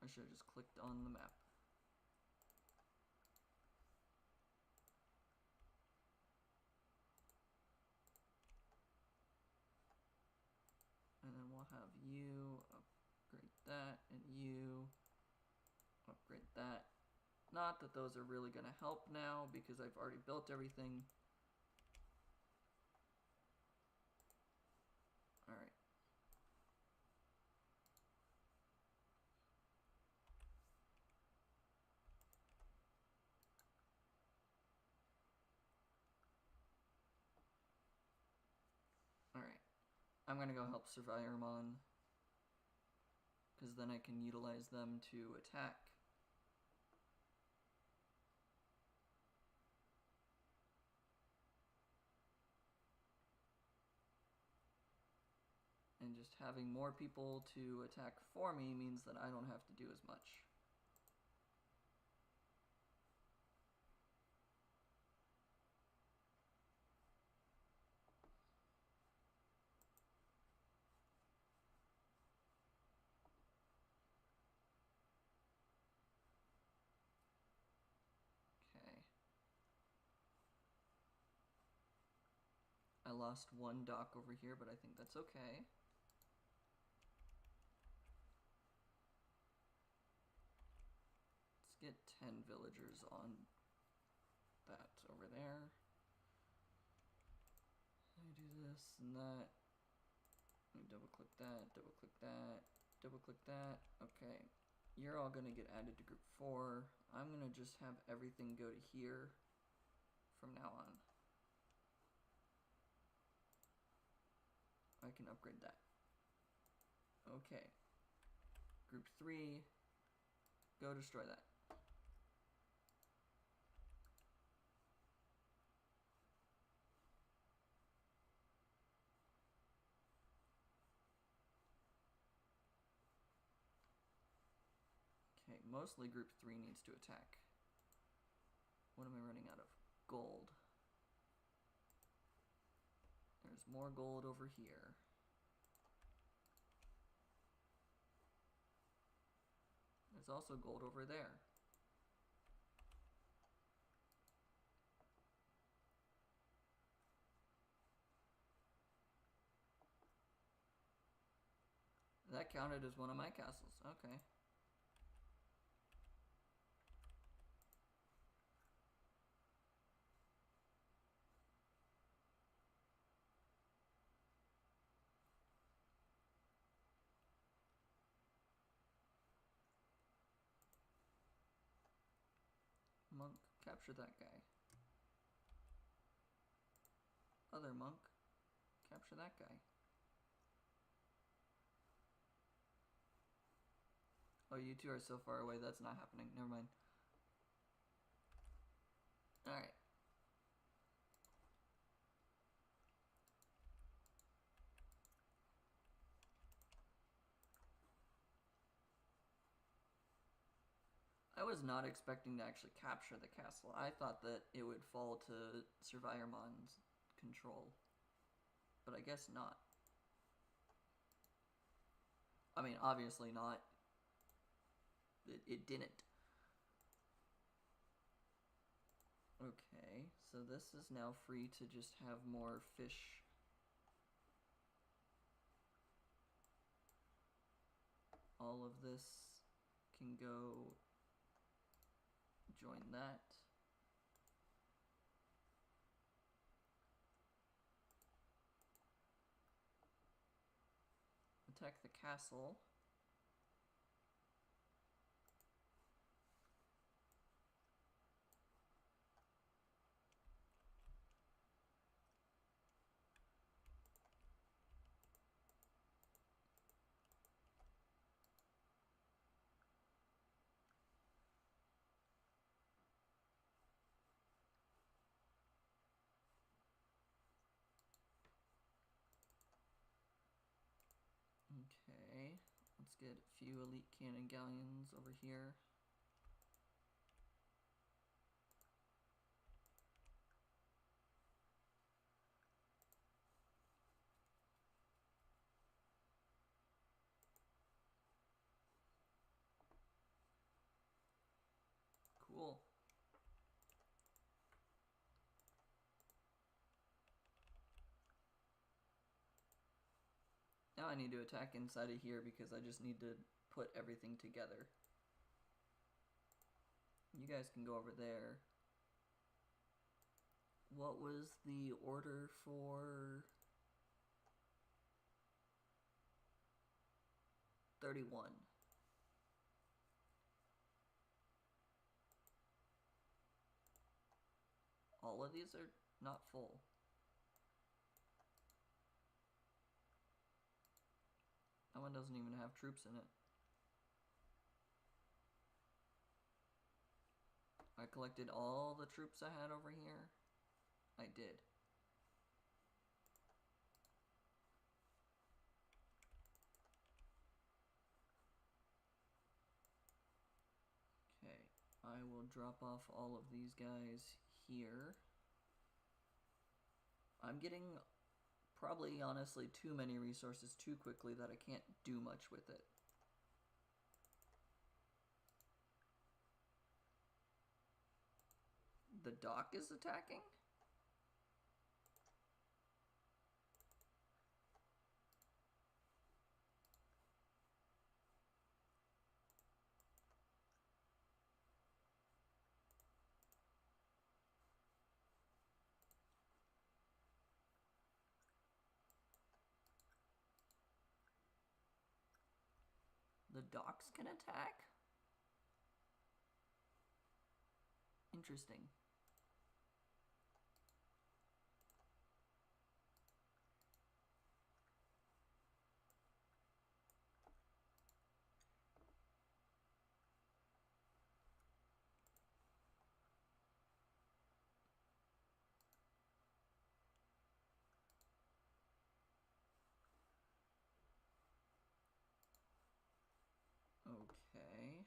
I should have just clicked on the map. And then we'll have you upgrade that, and you upgrade that. Not that those are really going to help now, because I've already built everything. Alright. Alright. I'm going to go help Surveyermon, because then I can utilize them to attack. And just having more people to attack for me means that I don't have to do as much. Okay. I lost one dock over here, but I think that's okay. Get 10 villagers on that over there. Let me do this and that. Let me double click that, double click that, double click that. Okay, you're all gonna get added to group 4. I'm gonna just have everything go to here from now on. I can upgrade that. Okay, group 3, go destroy that. mostly group 3 needs to attack. What am I running out of? Gold. There's more gold over here. There's also gold over there. That counted as one of my castles. Okay. Monk, capture that guy. Other monk, capture that guy. Oh, you two are so far away, that's not happening. Never mind. Alright. I was not expecting to actually capture the castle. I thought that it would fall to Surveyormon's control. But I guess not. I mean, obviously not. It didn't. Okay, so this is now free to just have more fish. All of this can go join that. Attack the castle. Okay, let's get a few elite cannon galleons over here. Cool. Now I need to attack inside of here because I just need to put everything together. You guys can go over there. What was the order for 31? All of these are not full. That one doesn't even have troops in it. I collected all the troops I had over here. I did. Okay, I will drop off all of these guys here. I'm getting probably, honestly, too many resources too quickly that I can't do much with it. The dock is attacking? The docks can attack? Interesting. Okay.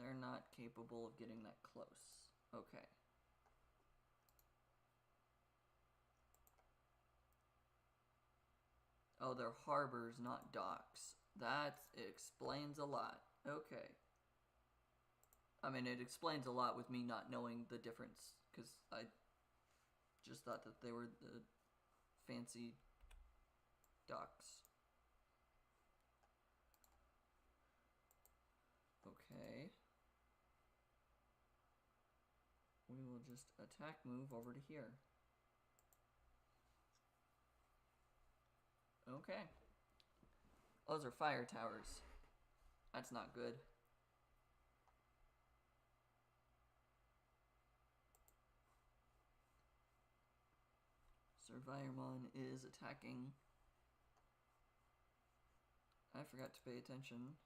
they're not capable of getting that close. Okay. Oh, they're harbors, not docks. That explains a lot. Okay. I mean, it explains a lot with me not knowing the difference, because I just thought that they were the fancy docks. Okay. We will just attack move over to here. Okay. Those are fire towers. That's not good. Surveyermon is attacking. I forgot to pay attention.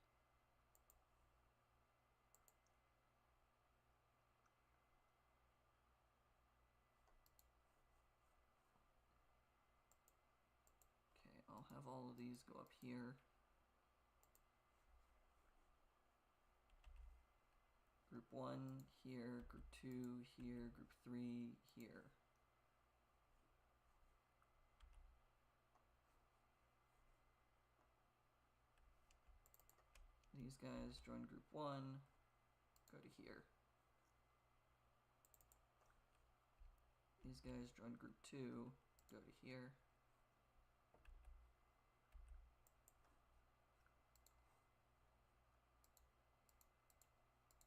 Okay, I'll have all of these go up here. Group 1 here, Group 2 here, Group 3 here. These guys join Group 1, go to here. These guys join Group 2, go to here.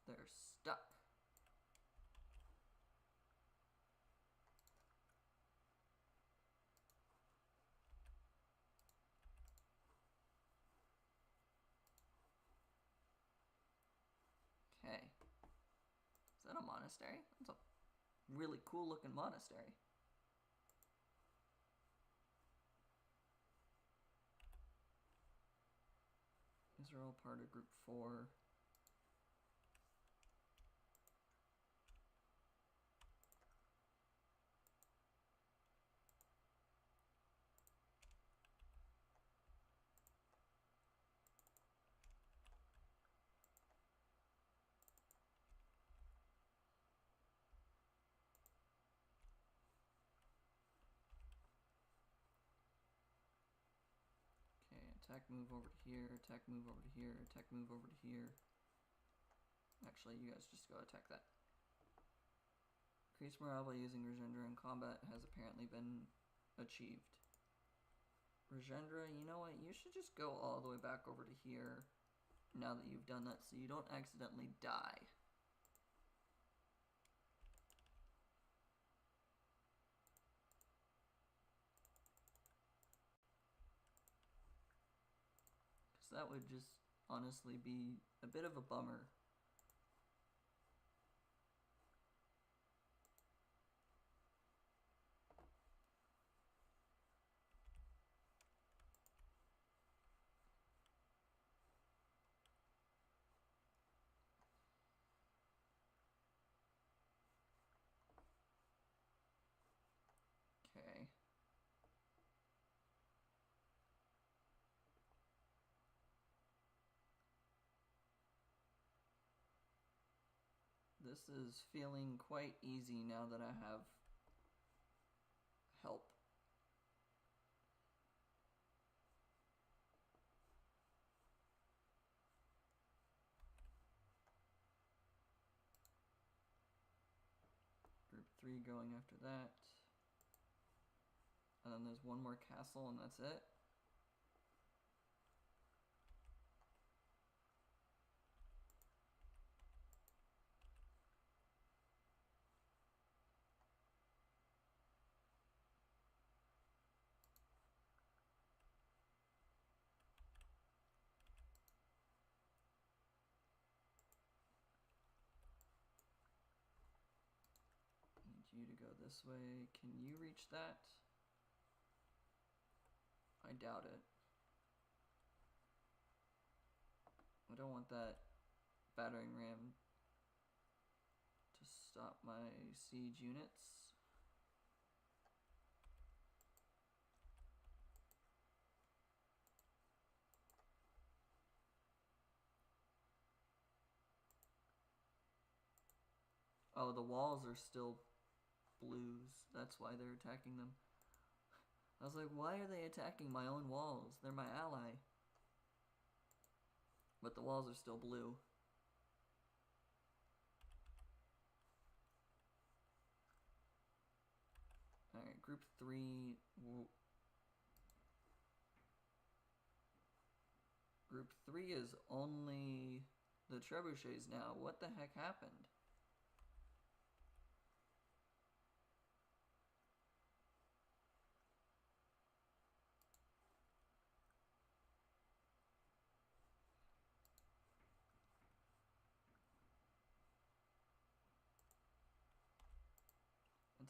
They're stuck. Okay. Is that a monastery? That's a really cool looking monastery. These are all part of Group 4. Attack move over to here, attack move over to here, attack move over to here. Actually, you guys just go attack that. Increase morale by using Rajendra in combat has apparently been achieved. Rajendra, you know what? You should just go all the way back over to here now that you've done that so you don't accidentally die. That would just honestly be a bit of a bummer. Okay. This is feeling quite easy now that I have help. Group 3 going after that. And then there's one more castle and that's it. You to go this way. Can you reach that? I doubt it. I don't want that battering ram to stop my siege units. Oh, the walls are still blues. That's why they're attacking them. I was like, why are they attacking my own walls? They're my ally. But the walls are still blue. Alright, group 3. Group 3 is only the trebuchets now. What the heck happened?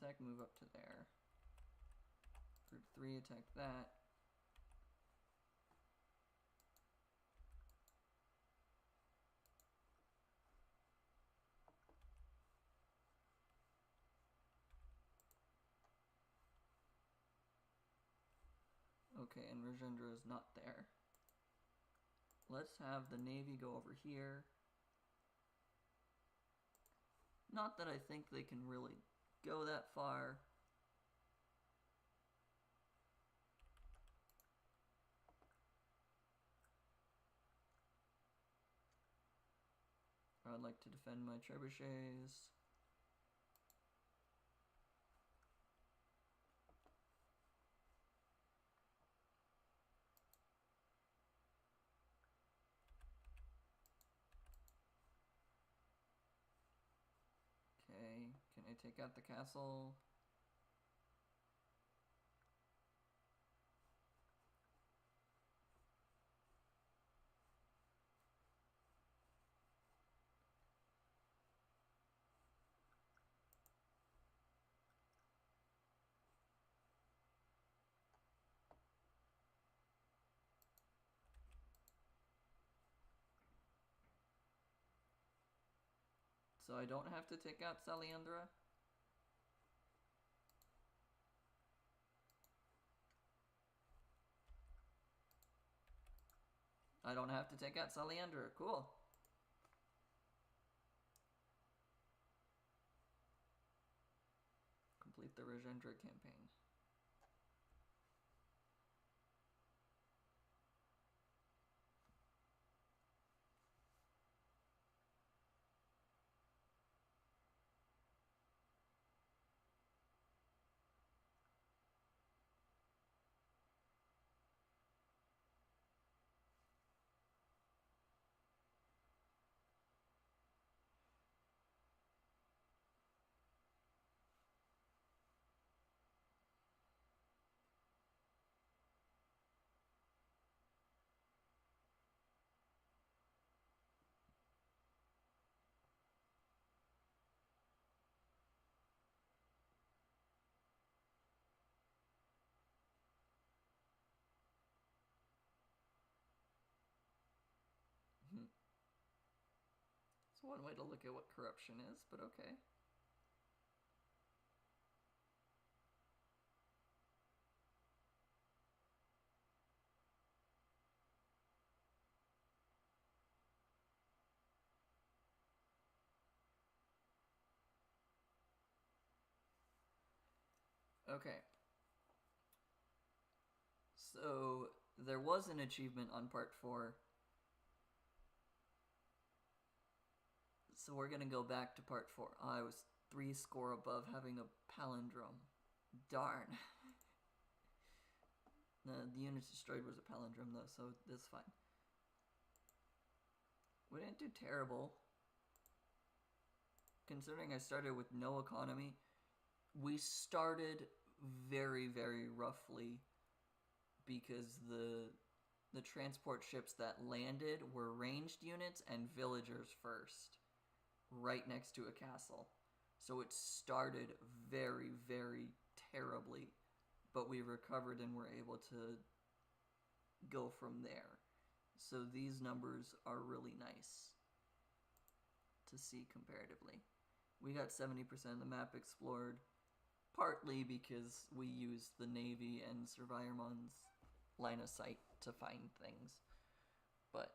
Attack, move up to there. Group 3, attack that. Okay, and Rajendra is not there. Let's have the Navy go over here. Not that I think they can really go that far. I'd like to defend my trebuchets. Okay, can I take out the castle? So I don't have to take out Salyandra? I don't have to take out Salyandra. Cool. Complete the Rajendra campaign. It's one way to look at what corruption is, but okay. Okay. So there was an achievement on part 4. So we're gonna go back to part 4. I was 3 score above having a palindrome. Darn. The units destroyed was a palindrome though, so that's fine. We didn't do terrible. Considering I started with no economy, we started very, very roughly because the transport ships that landed were ranged units and villagers first, right next to a castle. So it started very, very terribly, but we recovered and were able to go from there. So these numbers are really nice to see comparatively. We got 70% of the map explored, partly because we used the Navy and Survivormon's line of sight to find things. But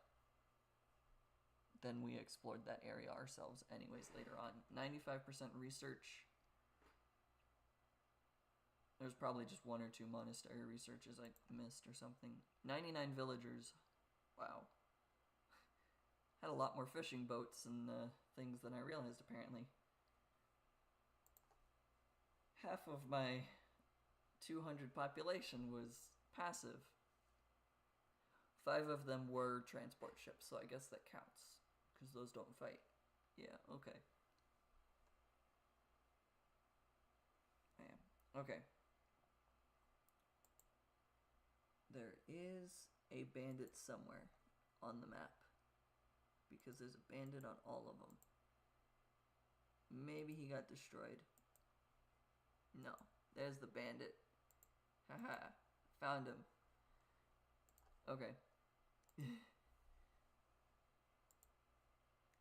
then we explored that area ourselves anyways later on. 95% research. There's probably just 1 or 2 monastery researches I missed or something. 99 villagers. Wow. Had a lot more fishing boats and things than I realized, apparently. Half of my 200 population was passive. 5 of them were transport ships, so I guess that counts. Because those don't fight. Yeah, okay. I am. Okay. There is a bandit somewhere on the map. Because there's a bandit on all of them. Maybe he got destroyed. No. There's the bandit. Haha. Found him. Okay.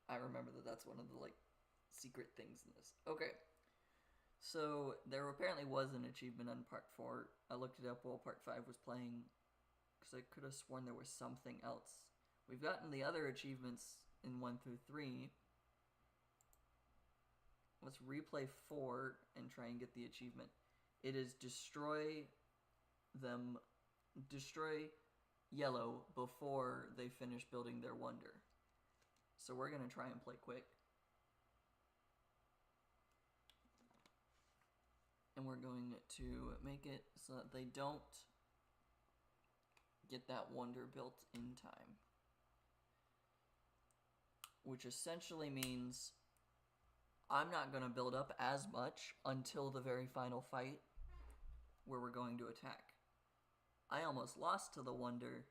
I remember that that's one of the, like, secret things in this. Okay. So, there apparently was an achievement on Part 4. I looked it up while Part 5 was playing. Because I could have sworn there was something else. We've gotten the other achievements in 1 through 3. Let's replay 4 and try and get the achievement. It is destroy yellow before they finish building their wonder. So we're going to try and play quick. And we're going to make it so that they don't get that wonder built in time. Which essentially means I'm not going to build up as much until the very final fight where we're going to attack. I almost lost to the wonder.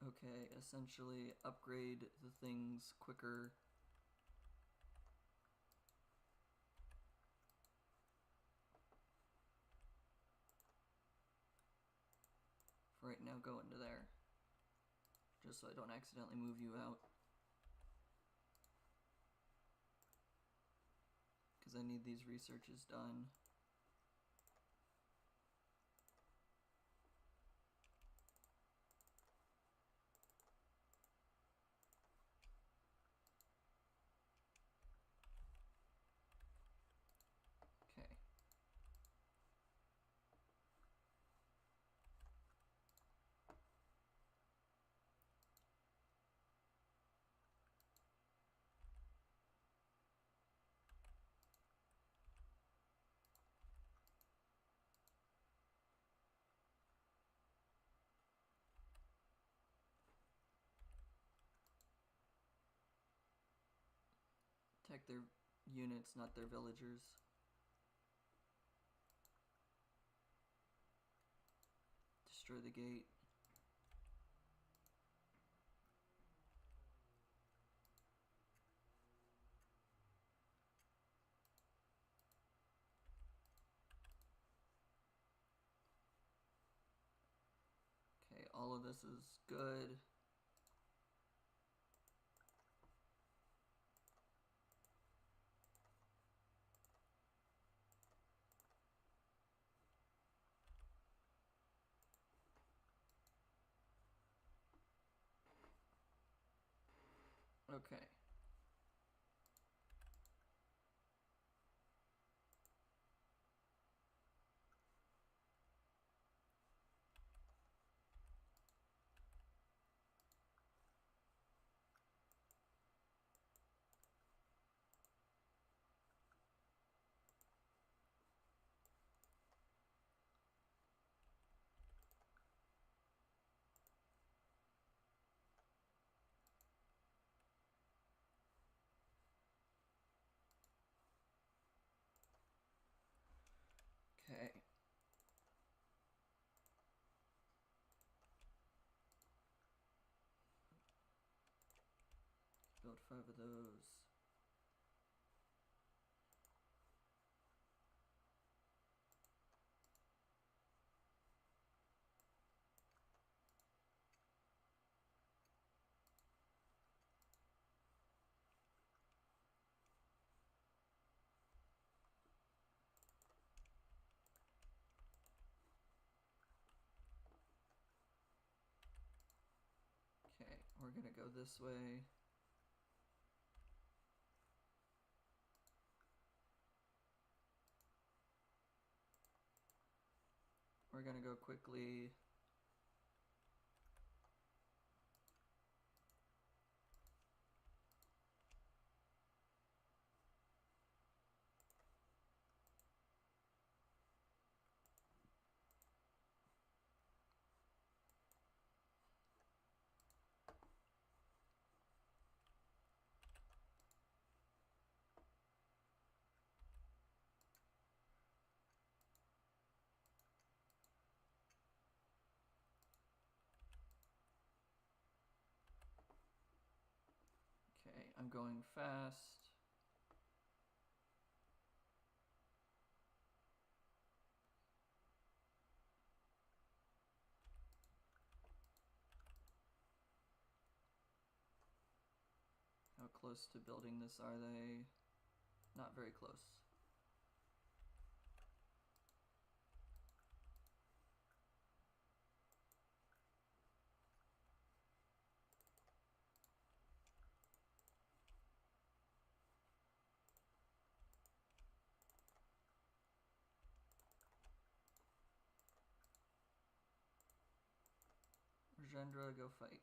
Okay, essentially upgrade the things quicker. For right now, go into there. Just so I don't accidentally move you out. Because I need these researches done. Okay. Attack their units, not their villagers. Destroy the gate. Okay, all of this is good. Okay. Okay. Build 5 of those. We're gonna go this way. We're gonna go quickly. Okay, I'm going fast. How close to building this are they? Not very close. Rajendra, go fight.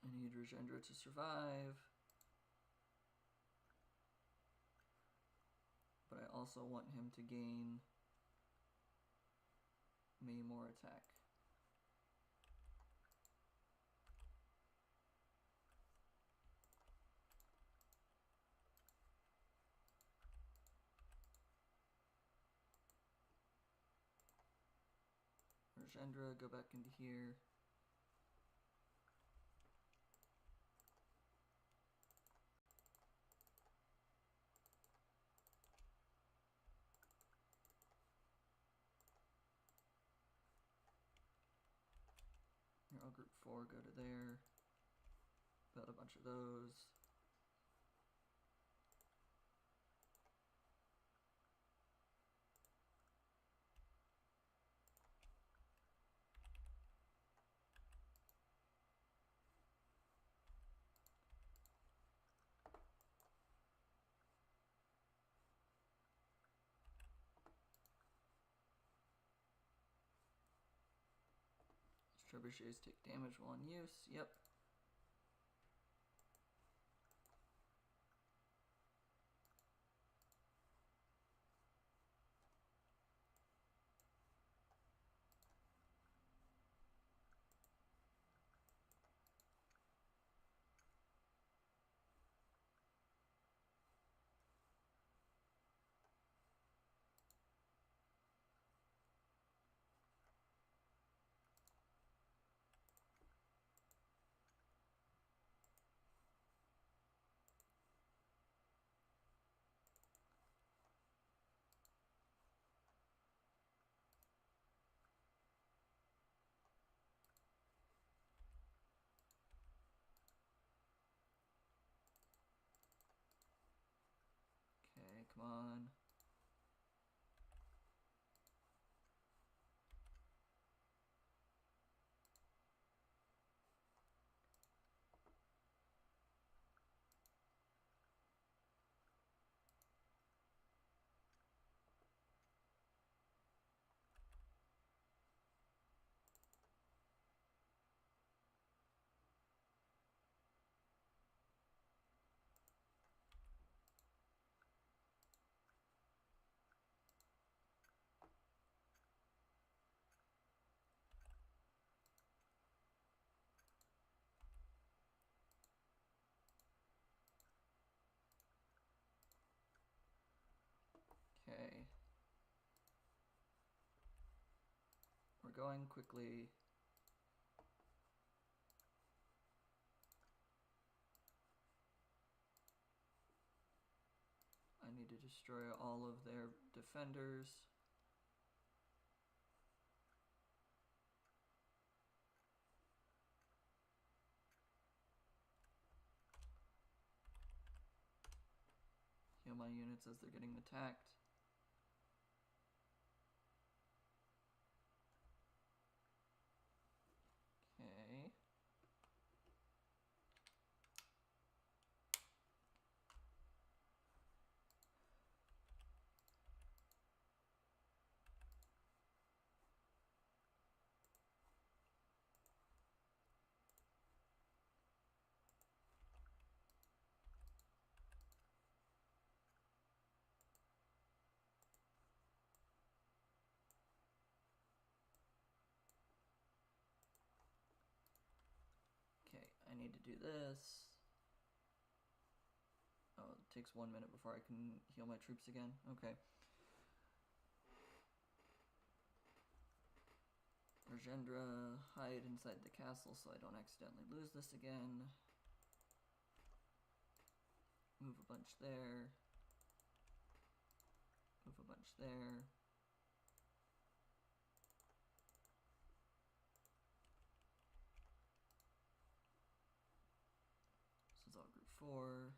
I need Rajendra to survive. But I also want him to gain me more attack. Rajendra, go back into here. Here, I'll group 4, go to there. Build a bunch of those. Trebuchets take damage while in use. Yep. Okay, come on. Okay. We're going quickly. I need to destroy all of their defenders. my units as they're getting attacked. Okay. Okay, I need to do this. Oh, it takes 1 minute before I can heal my troops again. Okay. Rajendra, hide inside the castle so I don't accidentally lose this again. Move a bunch there. Move a bunch there. This is all group 4.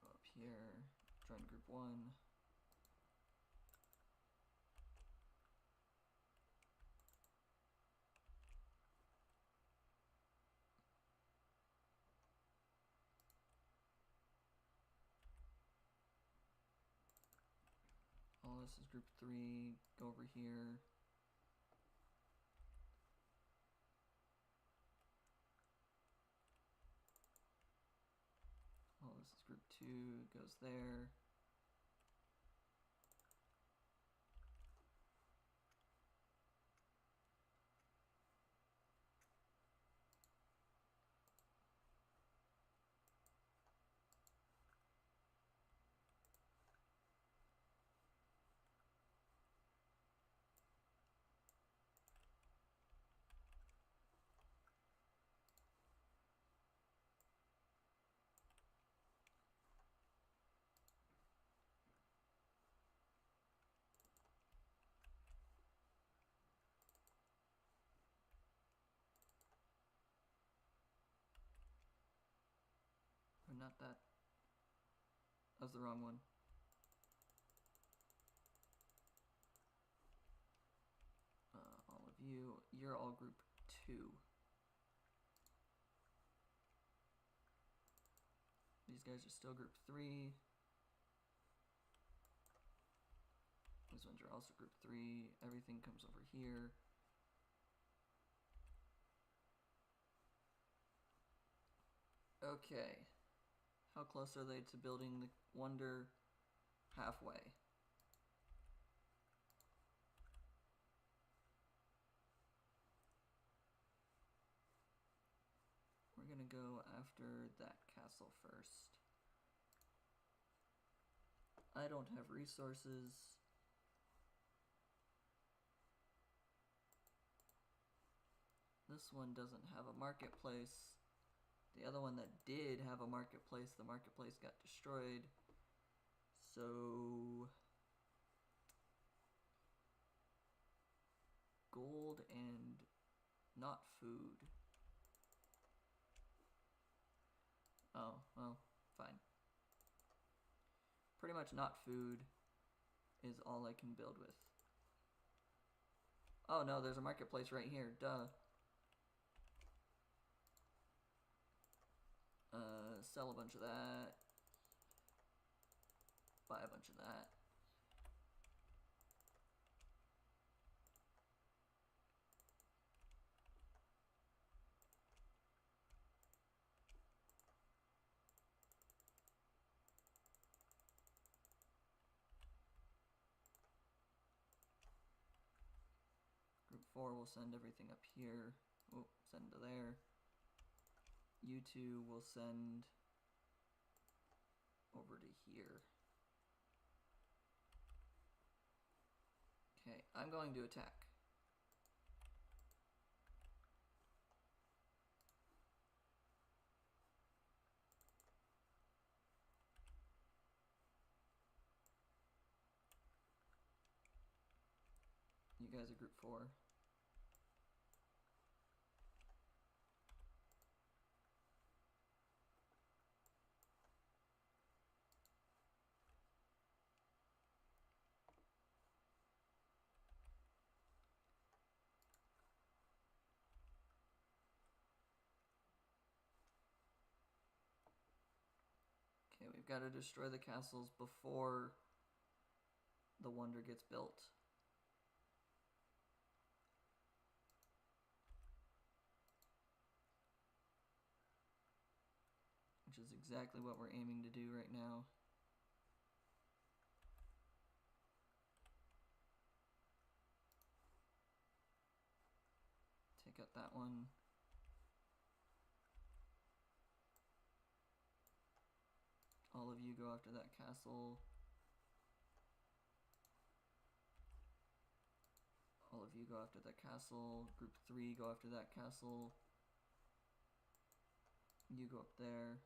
Go up here, join group 1. All this is group 3. Go over here. All this is group 2. Goes there. Or not that. That was the wrong one. All of you, you're all group 2. These guys are still group 3. These ones are also group 3. Everything comes over here. Okay. How close are they to building the wonder? Halfway. We're gonna go after that castle first. I don't have resources. This one doesn't have a marketplace. The other one that did have a marketplace, the marketplace got destroyed. So gold and not food. Oh, well, fine. Pretty much not food is all I can build with. Oh no, there's a marketplace right here, duh. Sell a bunch of that. Buy a bunch of that. Group 4 will send everything up here. Oh, send to there. You two will send over to here. Okay, I'm going to attack. You guys are group 4. Okay, we've got to destroy the castles before the wonder gets built. Which is exactly what we're aiming to do right now. Take out that one. All of you go after that castle. All of you go after that castle. Group 3 go after that castle. You go up there.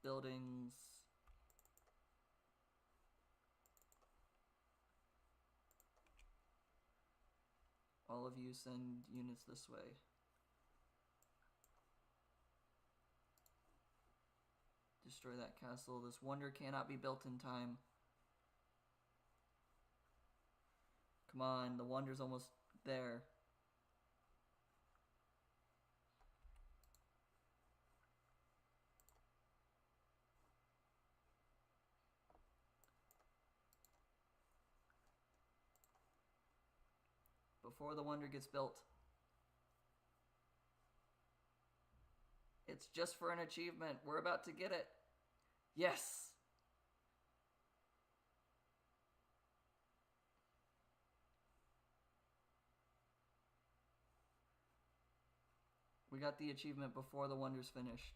Buildings. All of you send units this way. Destroy that castle. This wonder cannot be built in time. Come on, the wonder's almost there. Before the wonder gets built. It's just for an achievement. We're about to get it. Yes! We got the achievement before the wonder's finished.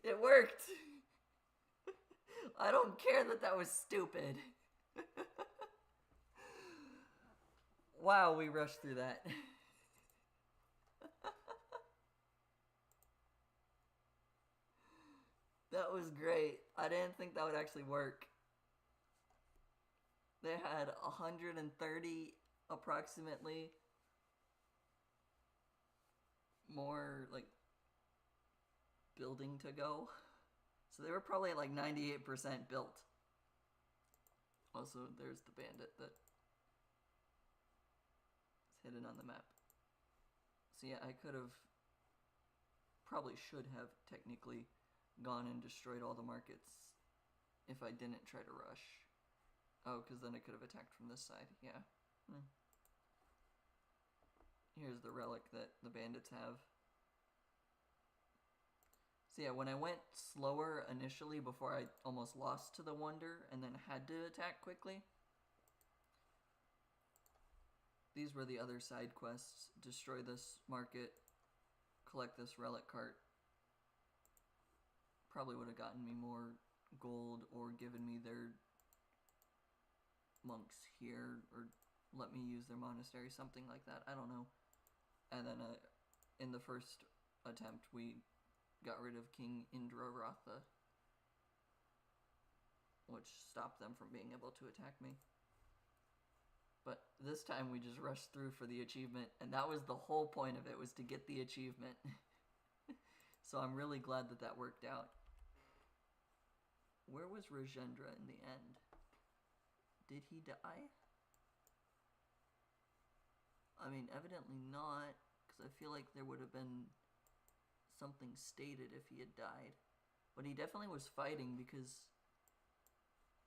It worked! I don't care that that was stupid. Wow, we rushed through that. That was great. I didn't think that would actually work. They had 130 approximately more like building to go. So they were probably like 98% built. Also, there's the bandit that is hidden on the map. So yeah, I could have, probably should have technically gone and destroyed all the markets if I didn't try to rush. Oh, because then I could have attacked from this side, yeah. Here's the relic that the bandits have. So yeah, when I went slower initially before I almost lost to the wonder and then had to attack quickly, these were the other side quests. Destroy this market, collect this relic cart. Probably would have gotten me more gold or given me their monks here or let me use their monastery, something like that. I don't know. And then in the first attempt, we got rid of King Indraratha, which stopped them from being able to attack me. But this time we just rushed through for the achievement, and that was the whole point of it, was to get the achievement. So I'm really glad that that worked out. Where was Rajendra in the end? Did he die? I mean, evidently not, because I feel like there would have been something stated if he had died. But he definitely was fighting because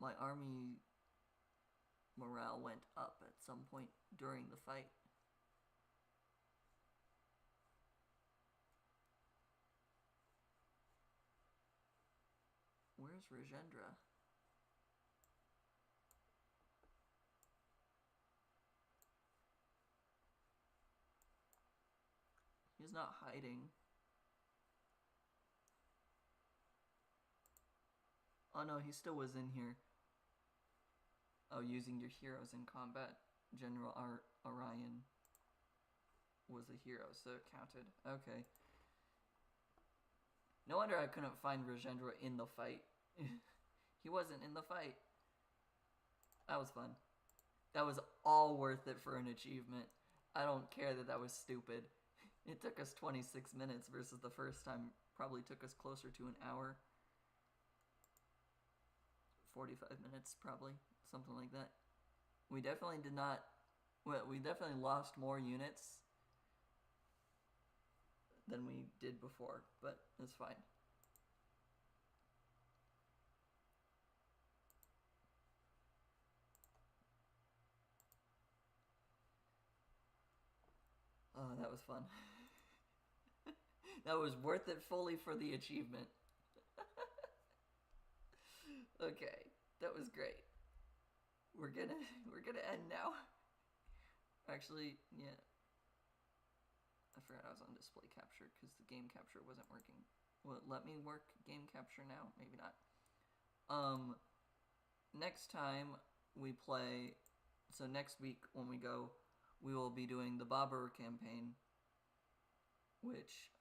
my army morale went up at some point during the fight. Where's Rajendra? He's not hiding. Oh no, he still was in here. Oh, using your heroes in combat. General Orion was a hero, so it counted. Okay. No wonder I couldn't find Rajendra in the fight. He wasn't in the fight. That was fun. That was all worth it for an achievement. I don't care that that was stupid. It took us 26 minutes versus the first time probably took us closer to an hour. 45 minutes probably, something like that. We definitely did not, well, we definitely lost more units than we did before, but it's fine. Oh, that was fun. That was worth it fully for the achievement. Okay, that was great. We're gonna end now. Actually, yeah. I forgot I was on display capture because the game capture wasn't working. Will it let me work game capture now? Maybe not. Next time we play, so next week when we go, we will be doing the Babur campaign, which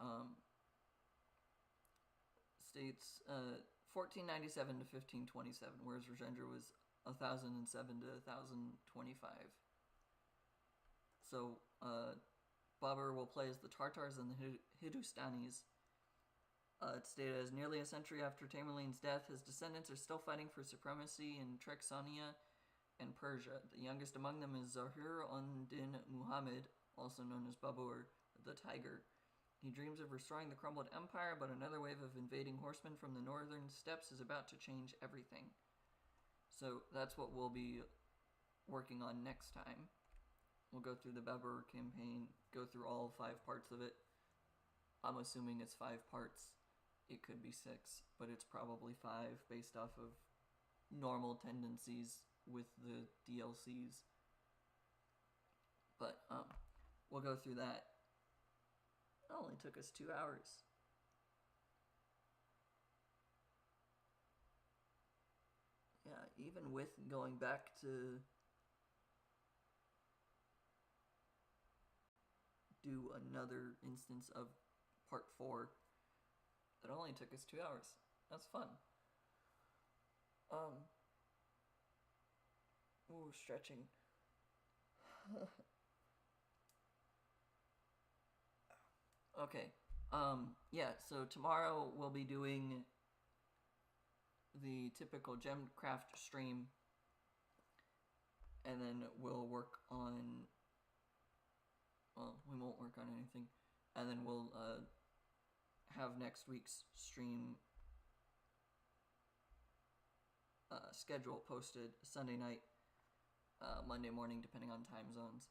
states 1497 to 1527, whereas Rajendra was 1007 to 1025. So Babur will play as the Tartars and the Hindustanis. It's stated as nearly a century after Tamerlane's death, his descendants are still fighting for supremacy in Trexania and Persia. The youngest among them is Zahir-ud-Din Muhammad, also known as Babur, the Tiger. He dreams of restoring the crumbled empire, but another wave of invading horsemen from the northern steppes is about to change everything. So that's what we'll be working on next time. We'll go through the Babur campaign, go through all 5 parts of it. I'm assuming it's 5 parts. It could be 6, but it's probably 5 based off of normal tendencies with the DLCs. But we'll go through that. It only took us 2 hours. Yeah, even with going back to do another instance of part 4, it only took us 2 hours. That's fun. Ooh, stretching. Okay. Yeah, so tomorrow we'll be doing the typical Gemcraft stream, and then we'll work on, well, we won't work on anything, and then we'll have next week's stream schedule posted Sunday night, Monday morning, depending on time zones.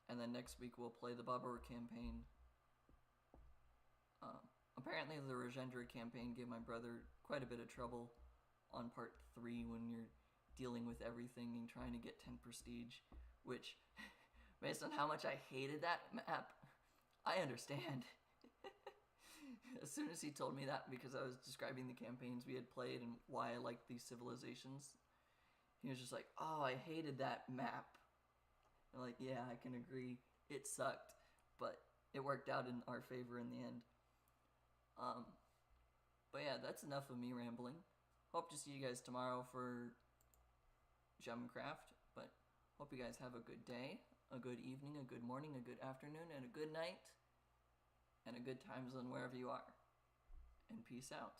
And then next week we'll play the Babur campaign. Apparently the Rajendra campaign gave my brother quite a bit of trouble on part 3 when you're dealing with everything and trying to get 10 prestige, which, based on how much I hated that map, I understand. As soon as he told me that, because I was describing the campaigns we had played and why I liked these civilizations, he was just like, oh, I hated that map. I'm like, yeah, I can agree. It sucked, but it worked out in our favor in the end. But yeah, that's enough of me rambling. Hope to see you guys tomorrow for Gemcraft, but hope you guys have a good day, a good evening, a good morning, a good afternoon, and a good night, and a good time zone wherever you are. And peace out.